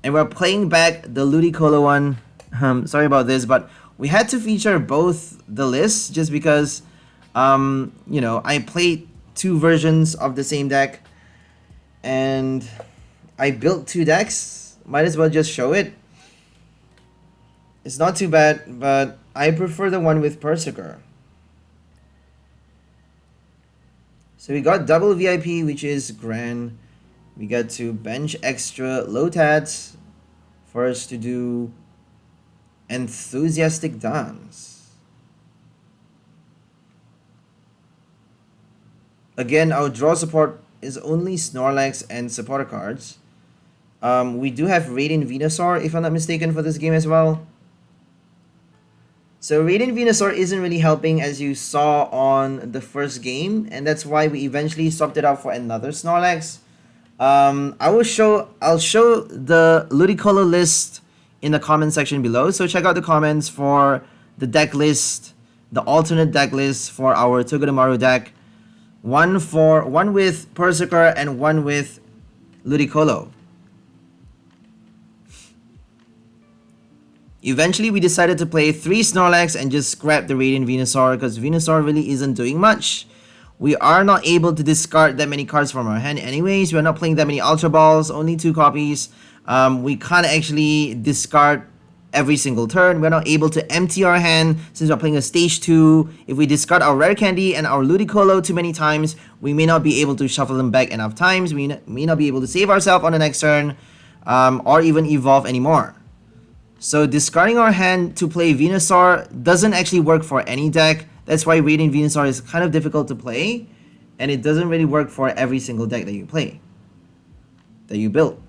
And we're playing back the 𝑷𝑗𝑻𝑪𝒏𝒏 one. Sorry about this, but we had to feature both the lists just because, you know, I played 2 versions of the same deck, and I built 2 decks. Might as well just show it. It's not too bad, but I prefer the one with Perrserker. So we got double VIP, which is grand. We got to bench extra low tats for us to do enthusiastic dance. Again, our draw support is only Snorlax and supporter cards. We do have Radiant Venusaur, if I'm not mistaken, for this game as well. So Radiant Venusaur isn't really helping, as you saw on the first game, and that's why we eventually swapped it out for another Snorlax. I'll show the Ludicolo list in the comment section below, so check out the comments for the deck list, the alternate deck list for our Togedemaru deck. One with Perrserker and one with Ludicolo. Eventually, we decided to play 3 Snorlax and just scrap the Radiant Venusaur, because Venusaur really isn't doing much. We are not able to discard that many cards from our hand anyways. We're not playing that many Ultra Balls, only 2 copies. We can't actually discard every single turn. We're not able to empty our hand since we're playing a stage 2. If we discard our Rare Candy and our Ludicolo too many times, we may not be able to shuffle them back enough times. We may not be able to save ourselves on the next turn, or even evolve anymore. So discarding our hand to play Venusaur doesn't actually work for any deck. That's why Radiant Venusaur is kind of difficult to play, and it doesn't really work for every single deck that you play, that you build.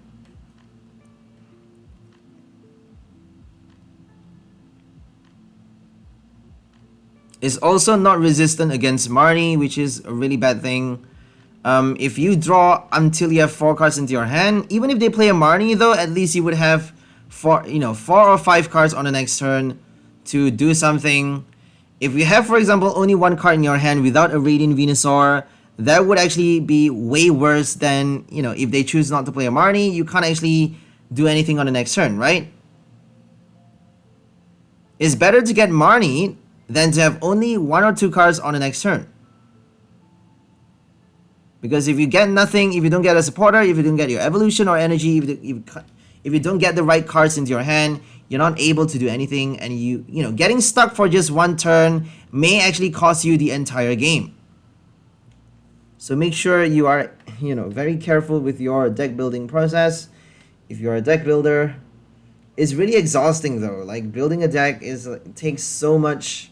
It's also not resistant against Marnie, which is a really bad thing. If you draw until you have 4 cards into your hand, even if they play a Marnie though, at least you would have 4 or 5 cards on the next turn to do something. If you have, for example, only 1 card in your hand without a Radiant Venusaur, that would actually be way worse than, if they choose not to play a Marnie, you can't actually do anything on the next turn, right? It's better to get Marnie than to have only 1 or 2 cards on the next turn. Because if you get nothing, if you don't get a supporter, if you don't get your evolution or energy, if you don't get the right cards into your hand, you're not able to do anything, and you know, getting stuck for just 1 turn may actually cost you the entire game. So make sure you are, you know, very careful with your deck building process. If you're a deck builder, it's really exhausting though. Like, building a deck takes so much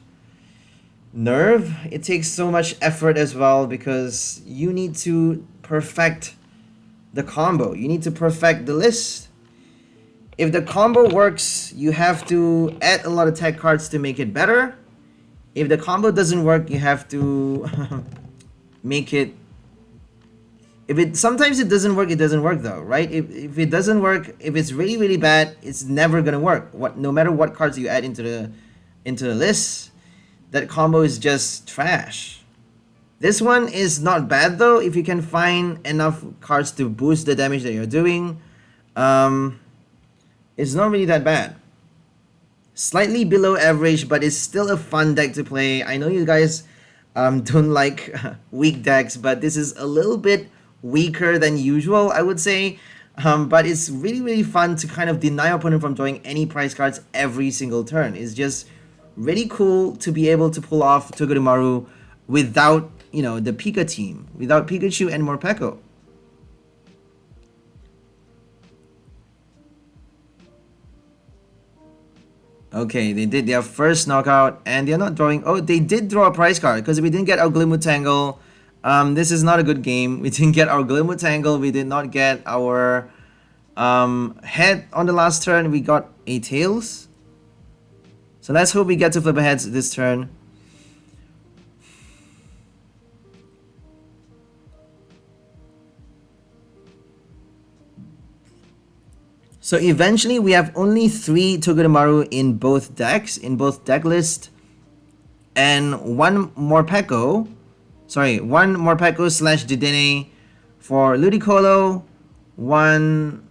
nerve, it takes so much effort as well, because you need to perfect the combo, you need to perfect the list. If the combo works, you have to add a lot of tech cards to make it better. If the combo doesn't work, you have to make it. Sometimes it doesn't work, it doesn't work though, right? If it doesn't work, if it's really, really bad, it's never gonna work. No matter what cards you add into the list, that combo is just trash. This one is not bad though, if you can find enough cards to boost the damage that you're doing. It's not really that bad. Slightly below average, but it's still a fun deck to play. I know you guys don't like weak decks, but this is a little bit weaker than usual, I would say. But it's really, really fun to kind of deny opponent from drawing any prize cards every single turn. It's just really cool to be able to pull off Togedemaru without, you know, the Pika team, without Pikachu and Morpeko. Okay, they did their first knockout, and they're not drawing. Oh, they did draw a prize card, because we didn't get our Glimwood Tangle. This is not a good game. We didn't get our Glimwood Tangle. We did not get our head on the last turn. We got a Tails. So let's hope we get to flip a heads this turn. So eventually we have only 3 Togedemaru in both decks, in both deck list, and 1 Morpeko slash 𝑷𝑗𝑚𝑪𝑮𝑶 for Ludicolo, 1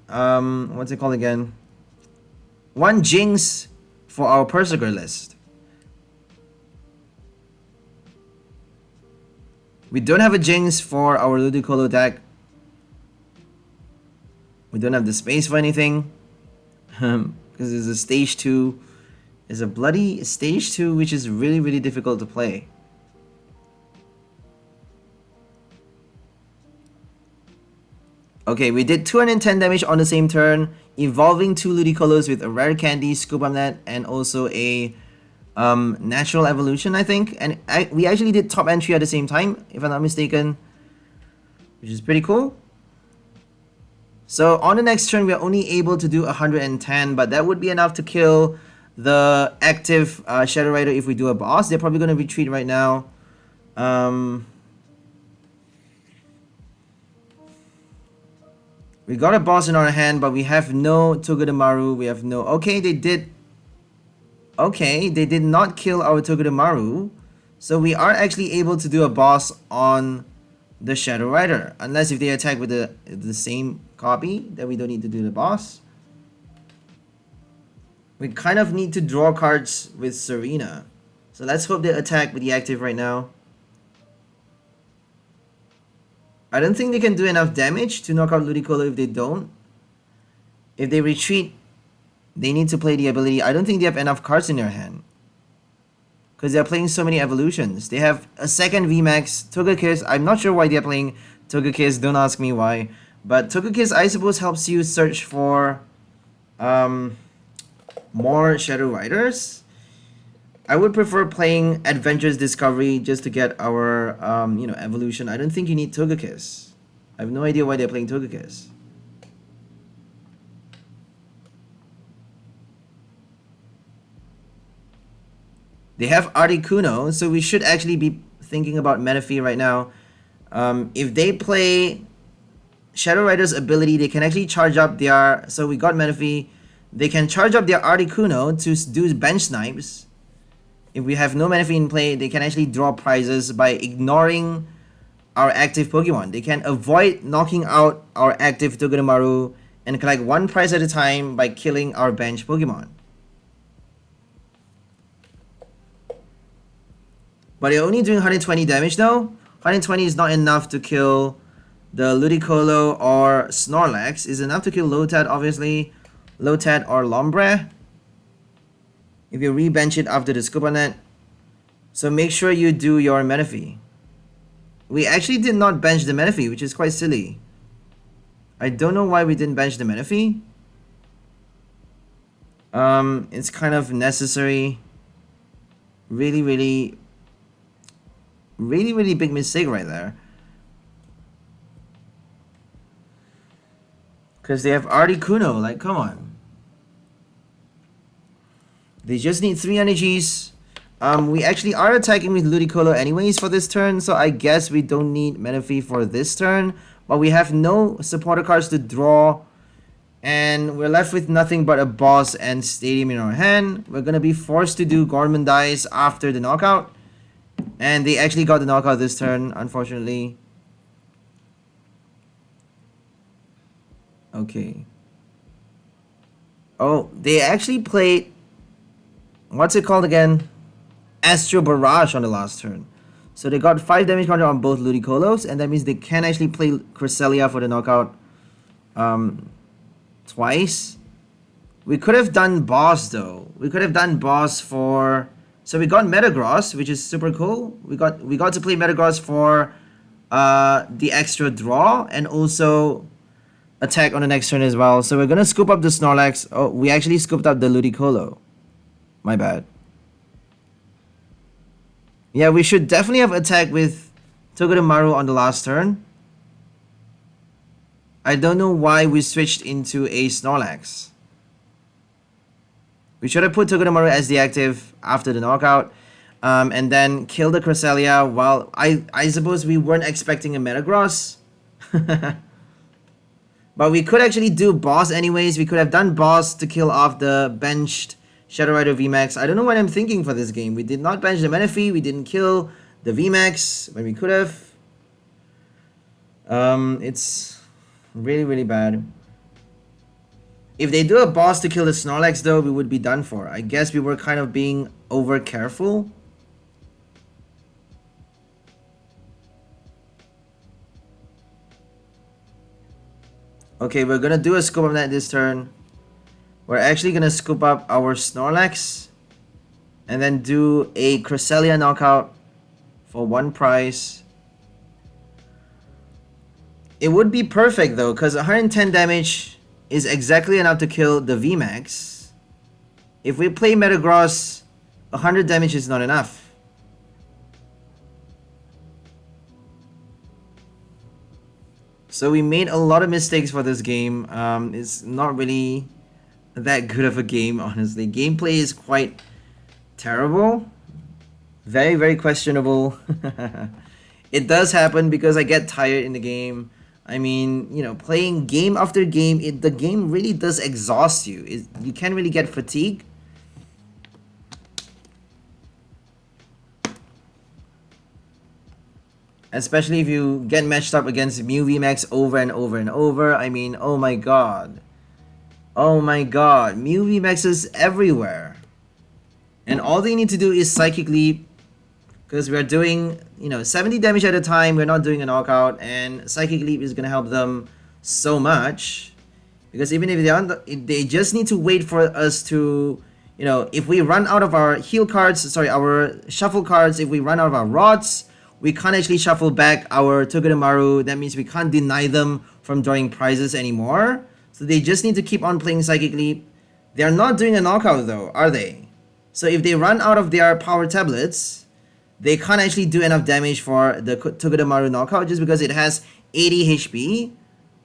what's it called again? 1 Jynx for our Perrserker list. We don't have a Jynx for our Ludicolo deck. We don't have the space for anything, because it's a stage 2. It's a bloody stage 2, which is really, really difficult to play. Okay, we did 210 damage on the same turn, evolving 2 Ludicolos with a rare candy, Scoop Net, and also a natural evolution, I think. And we actually did top entry at the same time, if I'm not mistaken, which is pretty cool. So on the next turn, we're only able to do 110, but that would be enough to kill the active Shadow Rider if we do a boss. They're probably going to retreat right now. We got a boss in our hand, but we have no Togedemaru. We have no... Okay, they did... Okay, they did not kill our Togedemaru. So we are actually able to do a boss on the Shadow Rider. Unless if they attack with the same copy, then we don't need to do the boss. We kind of need to draw cards with Serena. So let's hope they attack with the active right now. I don't think they can do enough damage to knock out Ludicolo if they don't. If they retreat, they need to play the ability. I don't think they have enough cards in their hand, because they're playing so many evolutions. They have a second VMAX, Togekiss. I'm not sure why they're playing Togekiss. Don't ask me why. But Togekiss, I suppose, helps you search for more Shadow Riders. I would prefer playing Adventures Discovery just to get our evolution. I don't think you need Togekiss. I have no idea why they're playing Togekiss. They have Articuno, so we should actually be thinking about Manaphy right now. If they play Shadow Rider's ability, they can actually charge up their... So we got Manaphy. They can charge up their Articuno to do bench snipes. If we have no Manaphy in play, they can actually draw prizes by ignoring our active Pokemon. They can avoid knocking out our active Togedemaru and collect 1 prize at a time by killing our bench Pokemon. But they're only doing 120 damage though. 120 is not enough to kill the Ludicolo or Snorlax. Is enough to kill Lotad, obviously. Lotad or Lombre. If you rebench it after the Scuba Net. So make sure you do your Manaphy. We actually did not bench the Manaphy, which is quite silly. I don't know why we didn't bench the Manaphy. It's kind of necessary. Really big mistake right there. Because they have Articuno, like, come on. They just need 3 energies. We actually are attacking with Ludicolo anyways for this turn, so I guess we don't need Manaphy for this turn. But we have no supporter cards to draw, and we're left with nothing but a boss and Stadium in our hand. We're gonna be forced to do Gormandize after the knockout, and they actually got the knockout this turn, unfortunately. Okay. Oh, they actually played, what's it called again? Astro Barrage on the last turn. So they got 5 damage counter on both Ludicolos, and that means they can actually play Cresselia for the knockout twice. We could have done boss though. We could have done boss for, so we got Metagross, which is super cool. We got to play Metagross for the extra draw and also attack on the next turn as well. So we're gonna scoop up the Snorlax. Oh, we actually scooped up the Ludicolo. My bad. Yeah, we should definitely have attacked with Togedemaru on the last turn. I don't know why we switched into a Snorlax. We should have put Togedemaru as the active after the knockout. And then kill the Cresselia. While I suppose we weren't expecting a Metagross. But we could actually do boss anyways. We could have done boss to kill off the benched Shadow Rider VMAX. I don't know what I'm thinking for this game. We did not bench the Manaphy. We didn't kill the VMAX when we could have. It's really bad. If they do a boss to kill the Snorlax though, we would be done for. I guess we were kind of being over careful. Okay, we're gonna do a scoop of that this turn. We're actually gonna scoop up our Snorlax and then do a Cresselia knockout for 1 prize. It would be perfect though, because 110 damage is exactly enough to kill the VMAX. If we play Metagross, 100 damage is not enough. So we made a lot of mistakes for this game. It's not really that good of a game, honestly. Gameplay is quite terrible. Very questionable. It does happen because I get tired in the game. I mean, you know, playing game after game, the game really does exhaust you. You can't really get fatigued. Especially if you get matched up against Mew VMAX over and over. I mean, oh my god. Oh my god. Mew VMAX is everywhere. And all they need to do is Psychic Leap. Because we're doing, you know, 70 damage at a time. We're not doing a knockout. And Psychic Leap is going to help them so much. Because even if they just need to wait for us to, you know, if we run out of our heal cards, sorry, our shuffle cards, if we run out of our rods, we can't actually shuffle back our Togedemaru. That means we can't deny them from drawing prizes anymore. So they just need to keep on playing Psychic Leap. They're not doing a knockout though, are they? So if they run out of their power tablets, they can't actually do enough damage for the Togedemaru knockout just because it has 80 HP.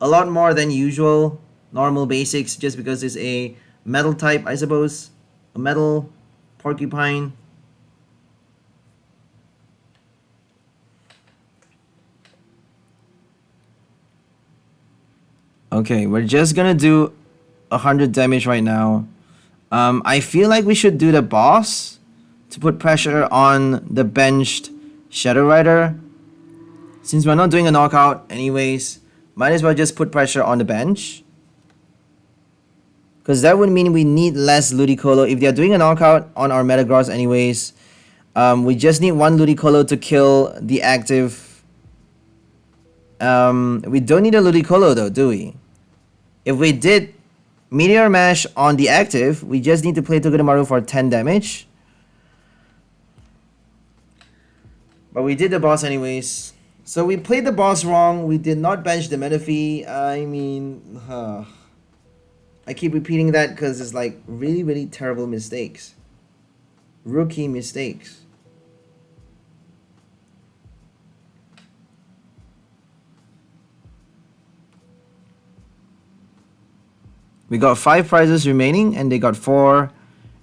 A lot more than usual normal basics just because it's a metal type, I suppose. A metal porcupine. Okay, we're just gonna do 100 damage right now. I feel like we should do the boss to put pressure on the benched Shadow Rider. Since we're not doing a knockout anyways, might as well just put pressure on the bench. Because that would mean we need less Ludicolo. If they're doing a knockout on our Metagross anyways, We just need one Ludicolo to kill the active. We don't need a Ludicolo though, do we? If we did Meteor Mash on the active, we just need to play Togedemaru for 10 damage. But we did the boss anyways. So we played the boss wrong. We did not bench the Manaphy. I mean, I keep repeating that because it's like really, really terrible mistakes. Rookie mistakes. We got 5 prizes remaining and they got 4.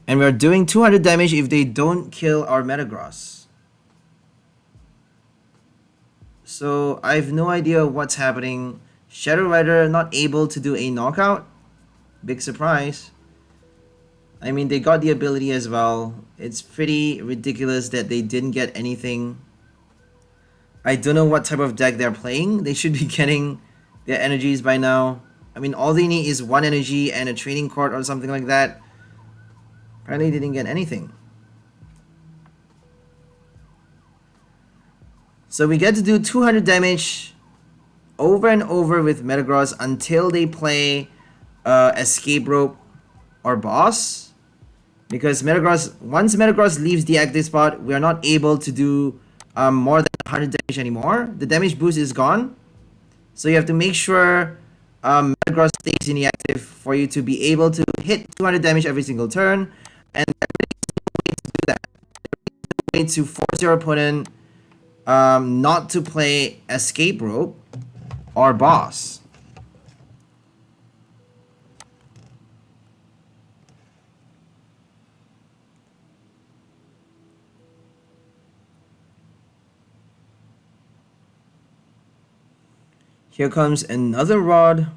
And we're doing 200 damage if they don't kill our Metagross. So I have no idea what's happening. Shadow Rider not able to do a knockout. Big surprise. I mean, they got the ability as well. It's pretty ridiculous that they didn't get anything. I don't know what type of deck they're playing. They should be getting their energies by now. I mean, all they need is 1 energy and a training court or something like that. Apparently, they didn't get anything. So we get to do 200 damage over and over with Metagross until they play Escape Rope or Boss. Because Metagross, once Metagross leaves the active spot, we are not able to do more than 100 damage anymore. The damage boost is gone. So you have to make sure Metagross stays in the active for you to be able to hit 200 damage every single turn. And there is a way to do that. There is a way to force your opponent not to play Escape Rope or Boss. Here comes another rod.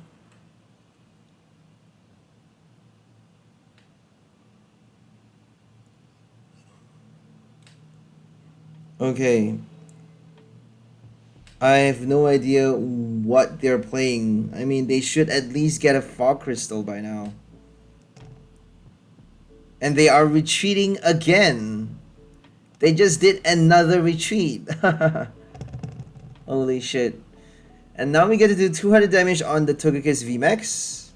Okay. I have no idea what they're playing. I mean, they should at least get a Fog Crystal by now. And they are retreating again. They just did another retreat. Holy shit. And now we get to do 200 damage on the Togekiss VMAX.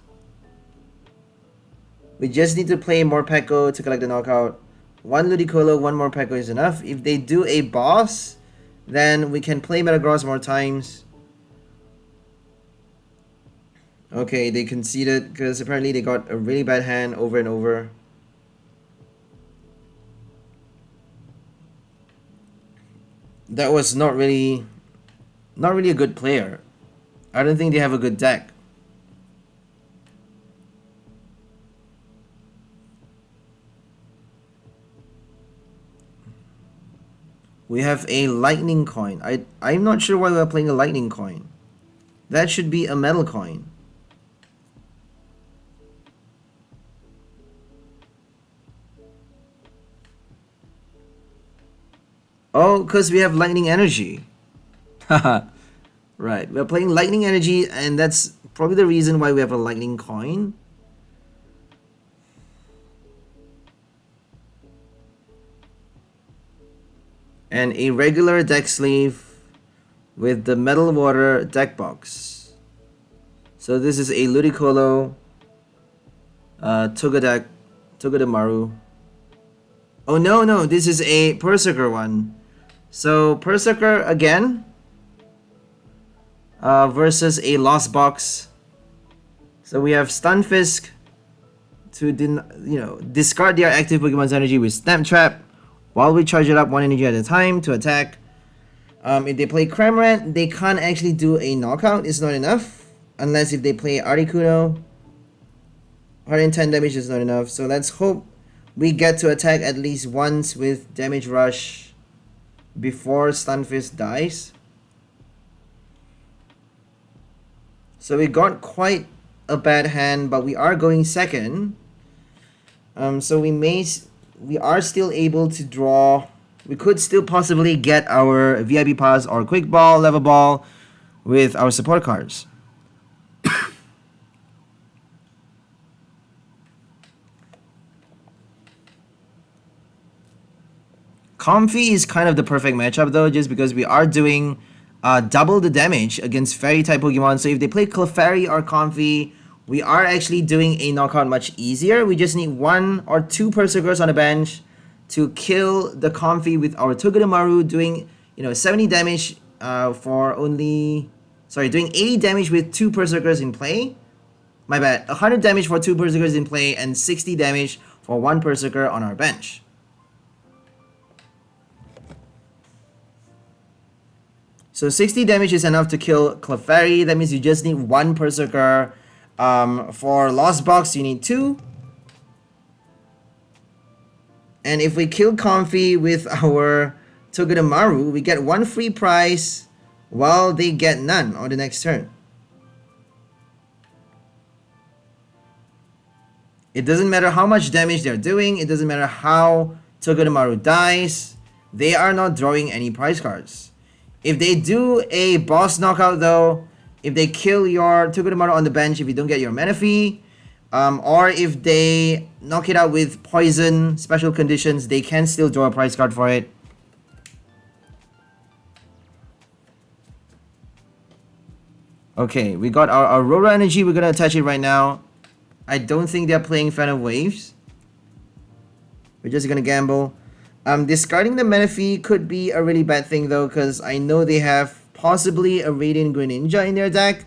We just need to play Morpeko to collect the knockout. 1 Ludicolo, 1 Morpeko is enough. If they do a boss, then we can play Metagross more times. Okay, they conceded because apparently they got a really bad hand over and over. That was not really a good player. I don't think they have a good deck. We have a lightning coin. I'm not sure why we're playing a lightning coin. That should be a metal coin. Oh, because we have lightning energy. Haha. Right, we're playing lightning energy, and that's probably the reason why we have a lightning coin. And a regular deck sleeve with the metal water deck box. So this is a Ludicolo, Togedemaru. Oh no, this is a Perrserker one. So Perrserker again. Versus a Lost Box. So we have Stunfisk to discard their active Pokemon's energy with Snap Trap while we charge it up 1 energy at a time to attack. If they play Cramorant, they can't actually do a knockout. It's not enough. Unless if they play Articuno, 110 damage is not enough. So let's hope we get to attack at least once with Damage Rush before Stunfisk dies. So we got quite a bad hand, but we are going second. So we are still able to draw. We could still possibly get our VIP Pass or Quick Ball, Level Ball with our support cards. Comfy is kind of the perfect matchup though, just because we are doing double the damage against fairy type Pokemon. So if they play Clefairy or Comfy, we are actually doing a knockout much easier. We just need 1 or 2 Perrserkers on the bench to kill the Comfy with our Togedemaru, doing 70 damage doing 80 damage with 2 Perrserkers in play. My bad, 100 damage for 2 Perrserkers in play and 60 damage for 1 Perrserker on our bench. So 60 damage is enough to kill Clefairy. That means you just need 1 Perrserker. For Lost Box, you need 2. And if we kill Comfy with our Togedemaru, we get 1 free prize while they get none on the next turn. It doesn't matter how much damage they're doing. It doesn't matter how Togedemaru dies. They are not drawing any prize cards. If they do a boss knockout though, if they kill your Togedemaru on the bench, if you don't get your Manaphy, or if they knock it out with poison special conditions, they can still draw a prize card for it. Okay, we got our Aurora Energy. We're gonna attach it right now. I don't think they're playing Fan of Waves. We're just gonna gamble. Discarding the Manaphy could be a really bad thing though, because I know they have possibly a Radiant Greninja in their deck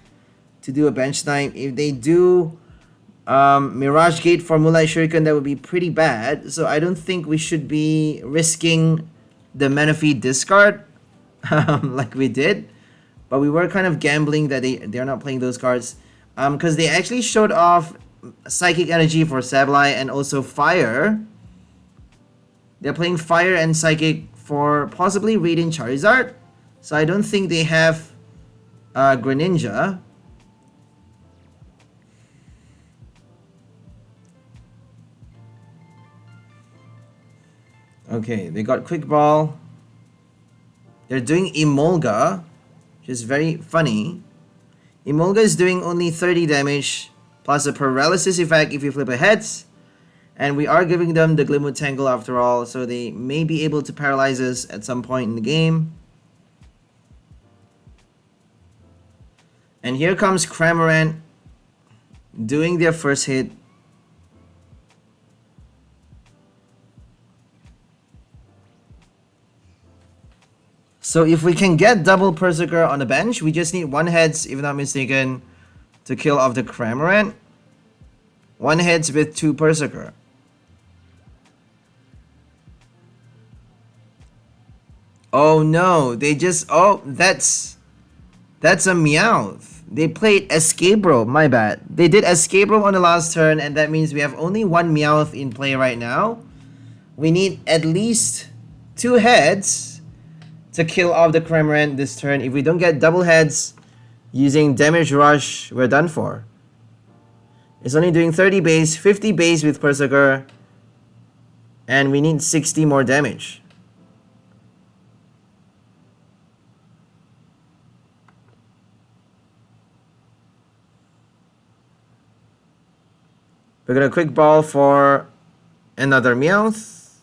to do a bench snipe. If they do Mirage Gate for Moonlight Shuriken, that would be pretty bad. So I don't think we should be risking the Manaphy discard like we did. But we were kind of gambling that they're not playing those cards. Because they actually showed off Psychic Energy for Sableye and also Fire. They're playing Fire and Psychic for possibly Radiant Charizard. So I don't think they have Greninja. Okay, they got Quick Ball. They're doing Emolga, which is very funny. Emolga is doing only 30 damage, plus a paralysis effect if you flip a heads. And we are giving them the Glimwood Tangle after all, so they may be able to paralyze us at some point in the game. And here comes Cramorant doing their first hit. So if we can get double Perrserker on the bench, we just need 1 heads, if not mistaken, to kill off the Cramorant. 1 heads with 2 Perrserker. Oh no, they just, oh, that's a Meowth. They played Escape Rope, my bad. They did Escape Rope on the last turn, and that means we have only 1 Meowth in play right now. We need at least 2 heads to kill off the Cramorant this turn. If we don't get double heads using Damage Rush, we're done for. It's only doing 30 base, 50 base with Perrserker, and we need 60 more damage. We're gonna Quick Ball for another Meowth.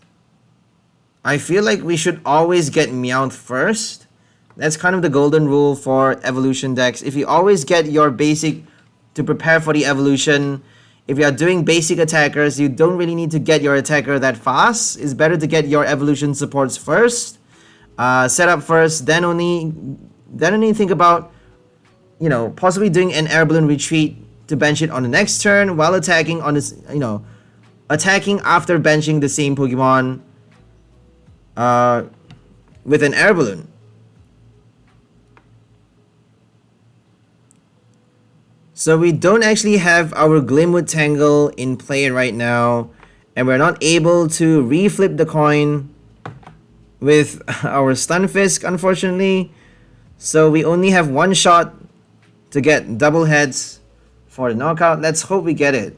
I feel like we should always get Meowth first. That's kind of the golden rule for evolution decks. If you always get your basic to prepare for the evolution, if you are doing basic attackers, you don't really need to get your attacker that fast. It's better to get your evolution supports first, set up first, then only think about, possibly doing an Air Balloon retreat to bench it on the next turn while attacking on this, attacking after benching the same Pokemon with an Air Balloon. So we don't actually have our Glimwood Tangle in play right now, and we're not able to reflip the coin with our Stunfisk, unfortunately. So we only have 1 shot to get double heads for the knockout. Let's hope we get it.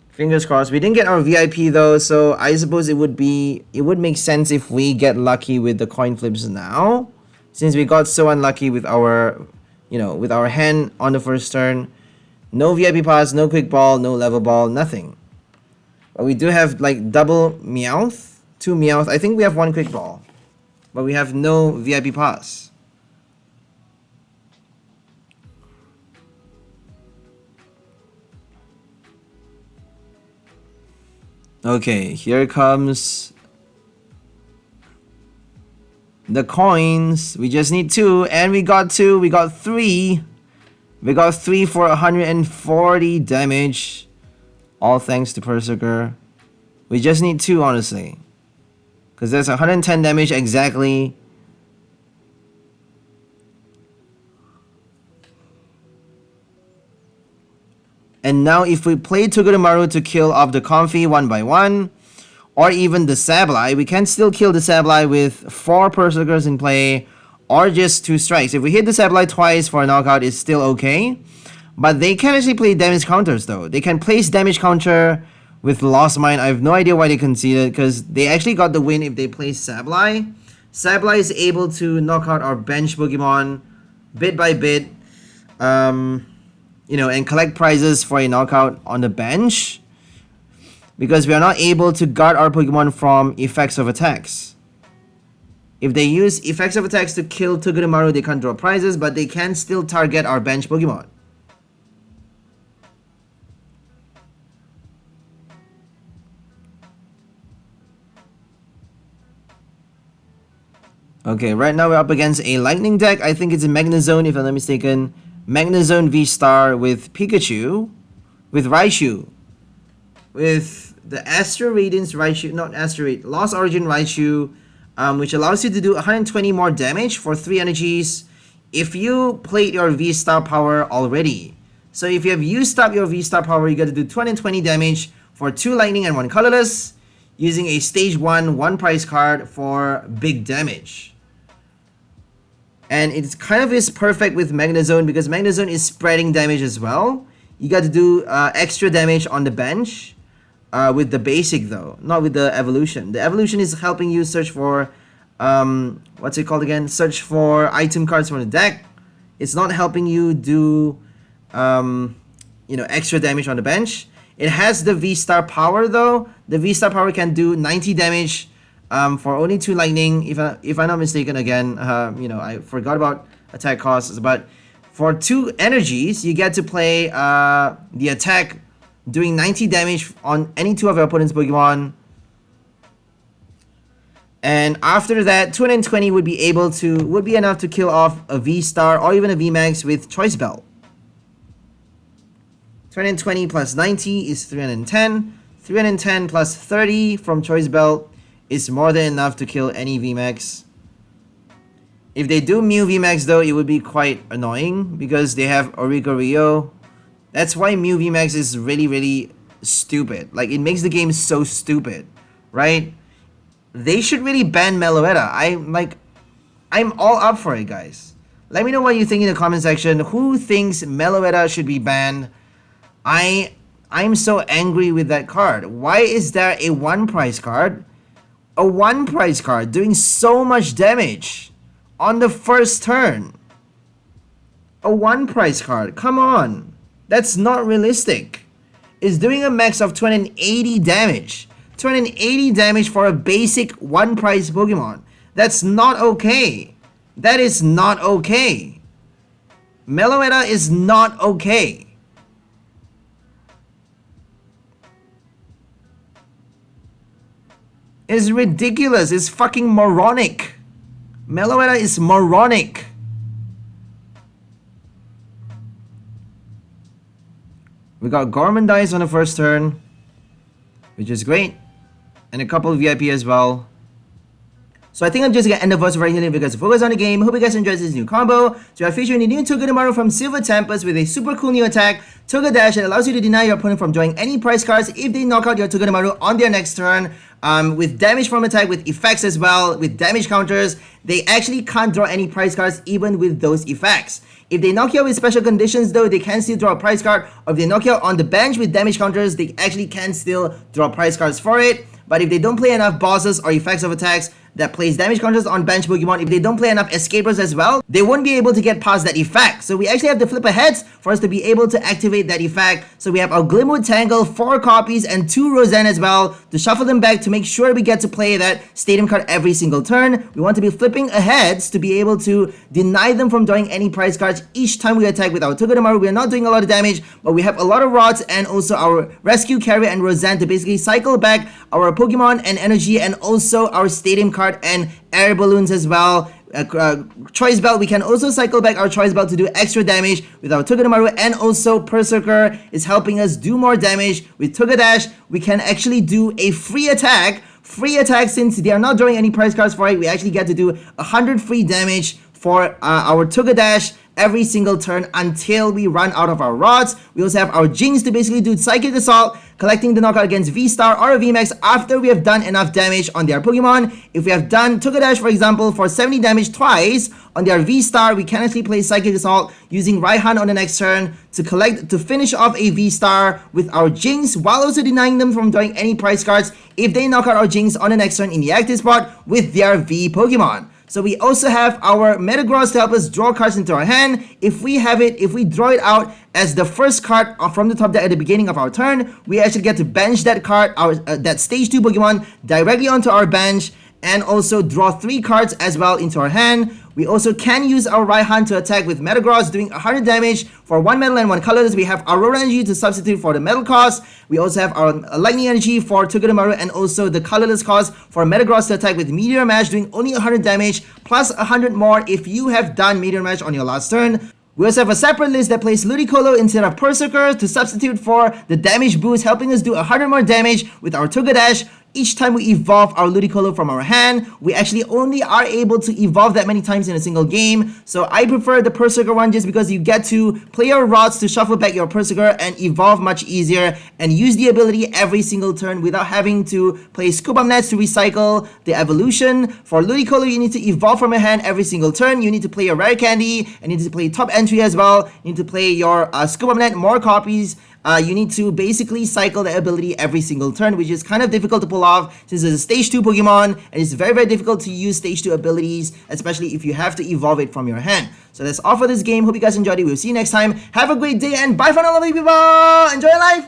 Fingers crossed. We didn't get our VIP though, so I suppose it would make sense if we get lucky with the coin flips now, since we got so unlucky with our with our hand on the first turn. No VIP pass, no Quick Ball, no Level Ball, nothing. But we do have like double Meowth 2 Meowth. I think we have 1 Quick Ball, but we have no VIP Pass. Okay, here comes the coins. We just need 2, and we got 2. We got 3. We got 3 for 140 damage. All thanks to Perrserker. We just need 2, honestly, because that's 110 damage exactly. And now if we play Togedemaru to kill off the Comfy 1 by 1, or even the Sableye, we can still kill the Sableye with 4 Perrserkers in play, or just 2 strikes. If we hit the Sableye twice for a knockout, it's still okay. But they can actually play damage counters though. They can place damage counter with Lost Mine. I have no idea why they conceded, because they actually got the win if they play Sableye. Sableye is able to knock out our bench Pokemon bit by bit. You know, and collect prizes for a knockout on the bench, because we are not able to guard our Pokemon from effects of attacks. If they use effects of attacks to kill Togedemaru, they can't draw prizes, but they can still target our bench Pokemon. Okay, right now we're up against a Lightning deck. I think it's a Magnezone, if I'm not mistaken. Magnezone V-Star with Pikachu, with Raichu, with the Astro Radiance Raichu, not Astro Radiance, Lost Origin Raichu, which allows you to do 120 more damage for 3 energies if you played your V-Star power already. So if you have used up your V-Star power, you got to do 220 damage for 2 Lightning and 1 Colorless, using a Stage 1 prize card for big damage. And it's kind of is perfect with Magnezone, because Magnezone is spreading damage as well. You got to do extra damage on the bench with the basic though, not with the evolution. The evolution is helping you search for, what's it called again? Search for item cards from the deck. It's not helping you do, you know, extra damage on the bench. It has the V-Star power though. The V-Star power can do 90 damage for only 2 Lightning, if I'm not mistaken again. You know, I forgot about attack costs, but for 2 energies, you get to play the attack doing 90 damage on any 2 of your opponent's Pokemon. And after that, 220 would be enough to kill off a V-Star or even a VMAX with Choice Belt. 220 plus 90 is 310. 310 plus 30 from Choice Belt is more than enough to kill any VMAX. If they do Mew VMAX though, it would be quite annoying, because they have Oricorio. That's why Mew VMAX is really, really stupid. Like, it makes the game so stupid, right? They should really ban Meloetta. I'm all up for it, guys. Let me know what you think in the comment section. Who thinks Meloetta should be banned? I'm so angry with that card. Why is there a 1 prize card? A 1 prize card doing so much damage on the first turn. A 1 prize card, come on. That's not realistic. It's doing a max of 280 damage. 280 damage for a basic 1 prize Pokemon. That's not okay. That is not okay. Meloetta is not okay. It's ridiculous. It's fucking moronic. Meloetta is moronic. We got Gormandize on the first turn, which is great. And a couple of VIP as well. So I think I'm just gonna end the verse right here because focus on the game. Hope you guys enjoyed this new combo. So we are featuring the new Togedemaru from Silver Tempest with a super cool new attack, Toga Dash, that allows you to deny your opponent from drawing any prize cards if they knock out your Togedemaru on their next turn. With damage from attack, with effects as well, with damage counters, they actually can't draw any prize cards even with those effects. If they knock you out with special conditions though, they can still draw a prize card. Or if they knock you out on the bench with damage counters, they actually can still draw prize cards for it. But if they don't play enough bosses or effects of attacks, that plays damage counters on bench Pokemon, if they don't play enough Escape Rope as well, they won't be able to get past that effect. So we actually have to flip aheads for us to be able to activate that effect. So we have our Glimwood Tangle, 4 copies, and 2 Roseanne as well to shuffle them back to make sure we get to play that Stadium card every single turn. We want to be flipping aheads to be able to deny them from drawing any prize cards each time we attack with our Togedemaru. We are not doing a lot of damage, but we have a lot of rods and also our Rescue Carrier and Roseanne to basically cycle back our Pokemon and energy, and also our Stadium card and air balloons as well. Choice Belt, we can also cycle back our Choice Belt to do extra damage with our Togedemaru, and also Perrserker is helping us do more damage. With Togedash, we can actually do a free attack. Since they are not drawing any prize cards for it, we actually get to do 100 free damage for our Togedash every single turn until we run out of our rods. We also have our Jynx to basically do Psychic Assault, collecting the knockout against V-Star or VMAX after we have done enough damage on their Pokemon. If we have done Togedash, for example, for 70 damage twice on their V-Star, we can actually play Psychic Assault using Raihan on the next turn to finish off a V-Star with our Jynx, while also denying them from drawing any prize cards if they knock out our Jynx on the next turn in the active spot with their V Pokemon. So we also have our Metagross to help us draw cards into our hand. If we draw it out as the first card from the top deck at the beginning of our turn, we actually get to bench that card, that stage 2 Pokemon, directly onto our bench, and also draw 3 cards as well into our hand. We also can use our Raihan to attack with Metagross, doing 100 damage for 1 metal and 1 colorless. We have Aurora Energy to substitute for the metal cost. We also have our Lightning Energy for Togedemaru, and also the colorless cost for Metagross to attack with Meteor Mash, doing only 100 damage, plus 100 more if you have done Meteor Mash on your last turn. We also have a separate list that plays Ludicolo instead of Perrserker to substitute for the damage boost, helping us do 100 more damage with our Togedash. Each time we evolve our Ludicolo from our hand, we actually only are able to evolve that many times in a single game. So I prefer the Perrserker one just because you get to play your rods to shuffle back your Perrserker and evolve much easier and use the ability every single turn without having to play Scoop Up Nets to recycle the evolution. For Ludicolo, you need to evolve from your hand every single turn. You need to play your Rare Candy, and you need to play Top Entry as well. You need to play your Scoop Up Net, more copies. You need to basically cycle the ability every single turn, which is kind of difficult to pull off since it's a stage 2 Pokemon, and it's very, very difficult to use stage 2 abilities, especially if you have to evolve it from your hand. So that's all for this game. Hope you guys enjoyed it. We'll see you next time. Have a great day, and bye for now, lovely people. Enjoy your life.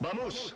¡Vamos!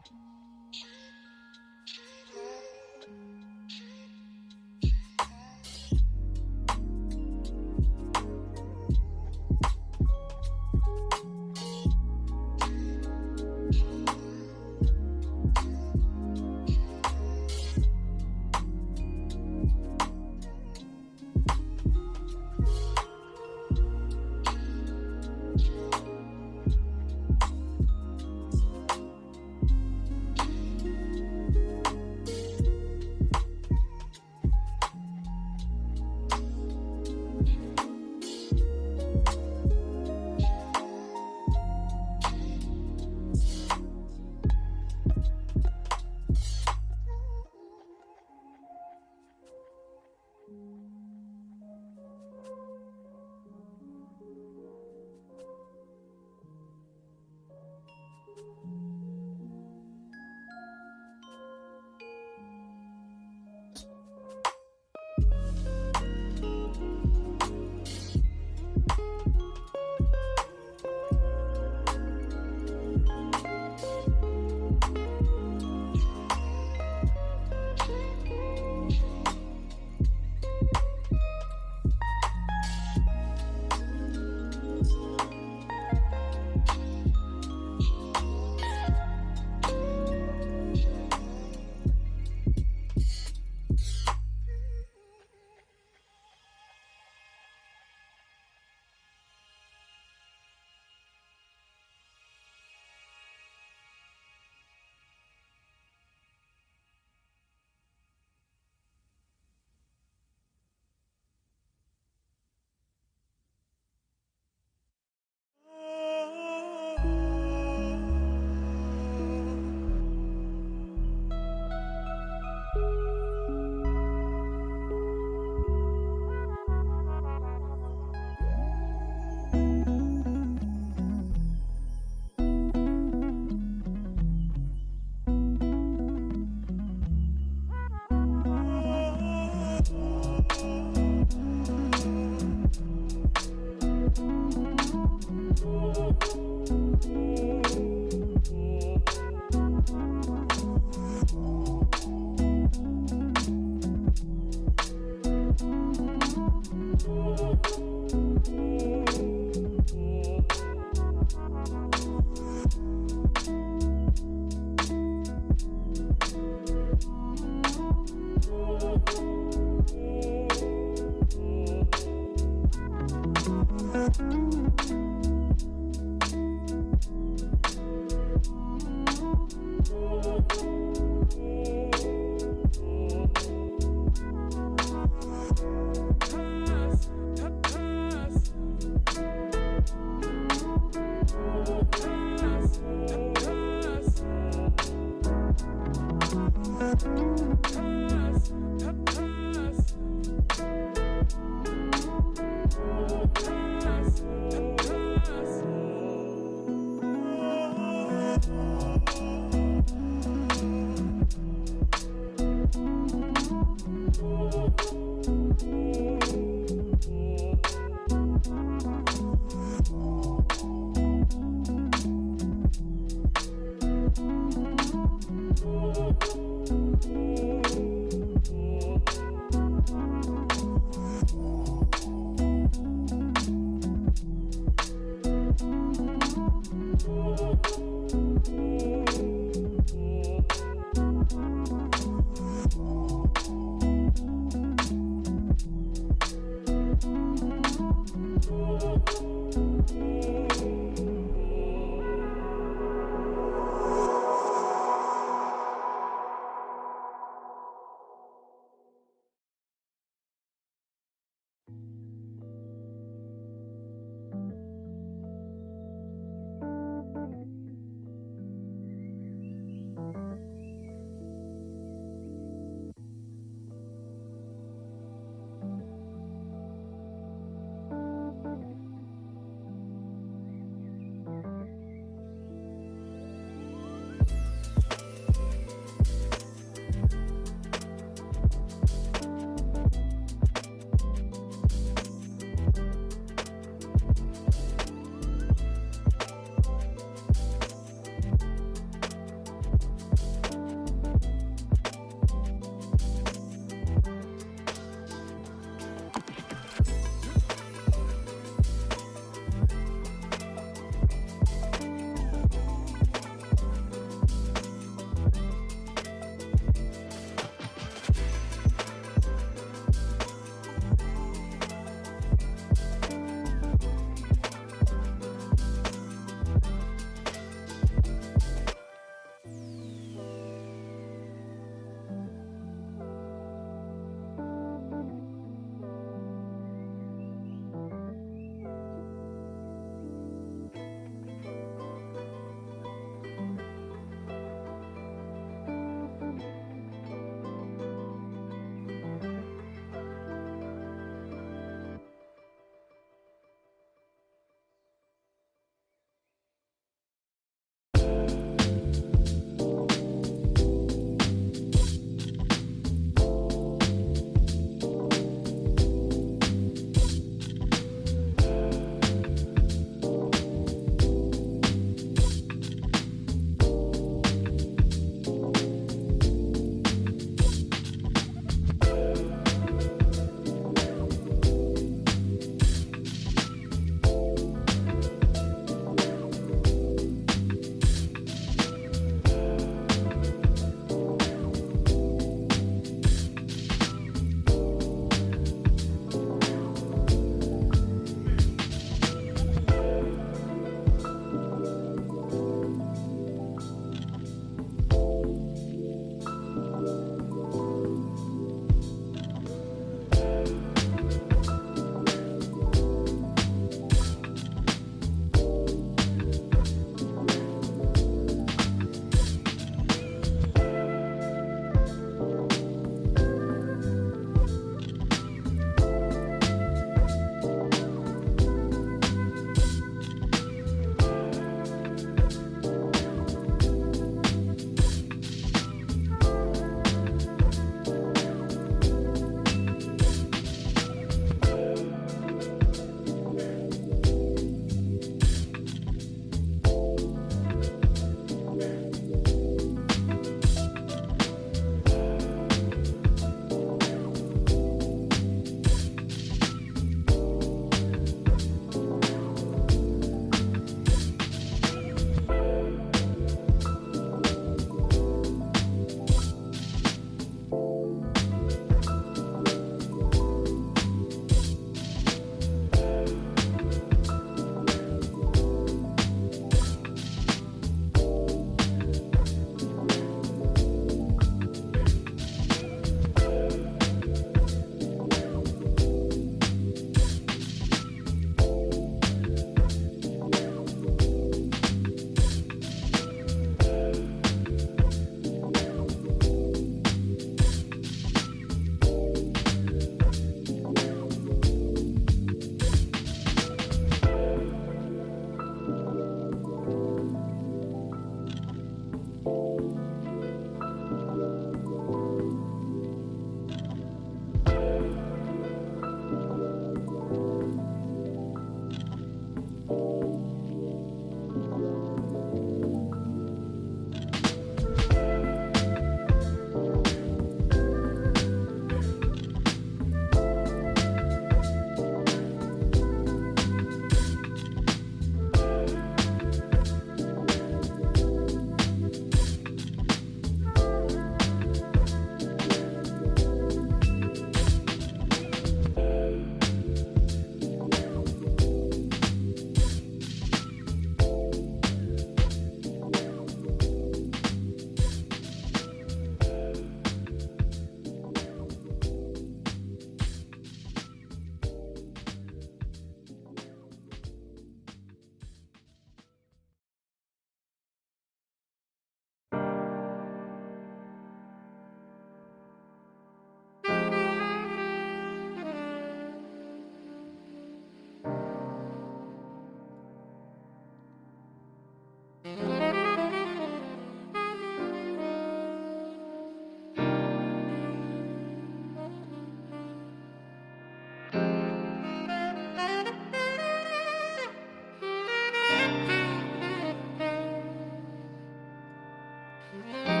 you.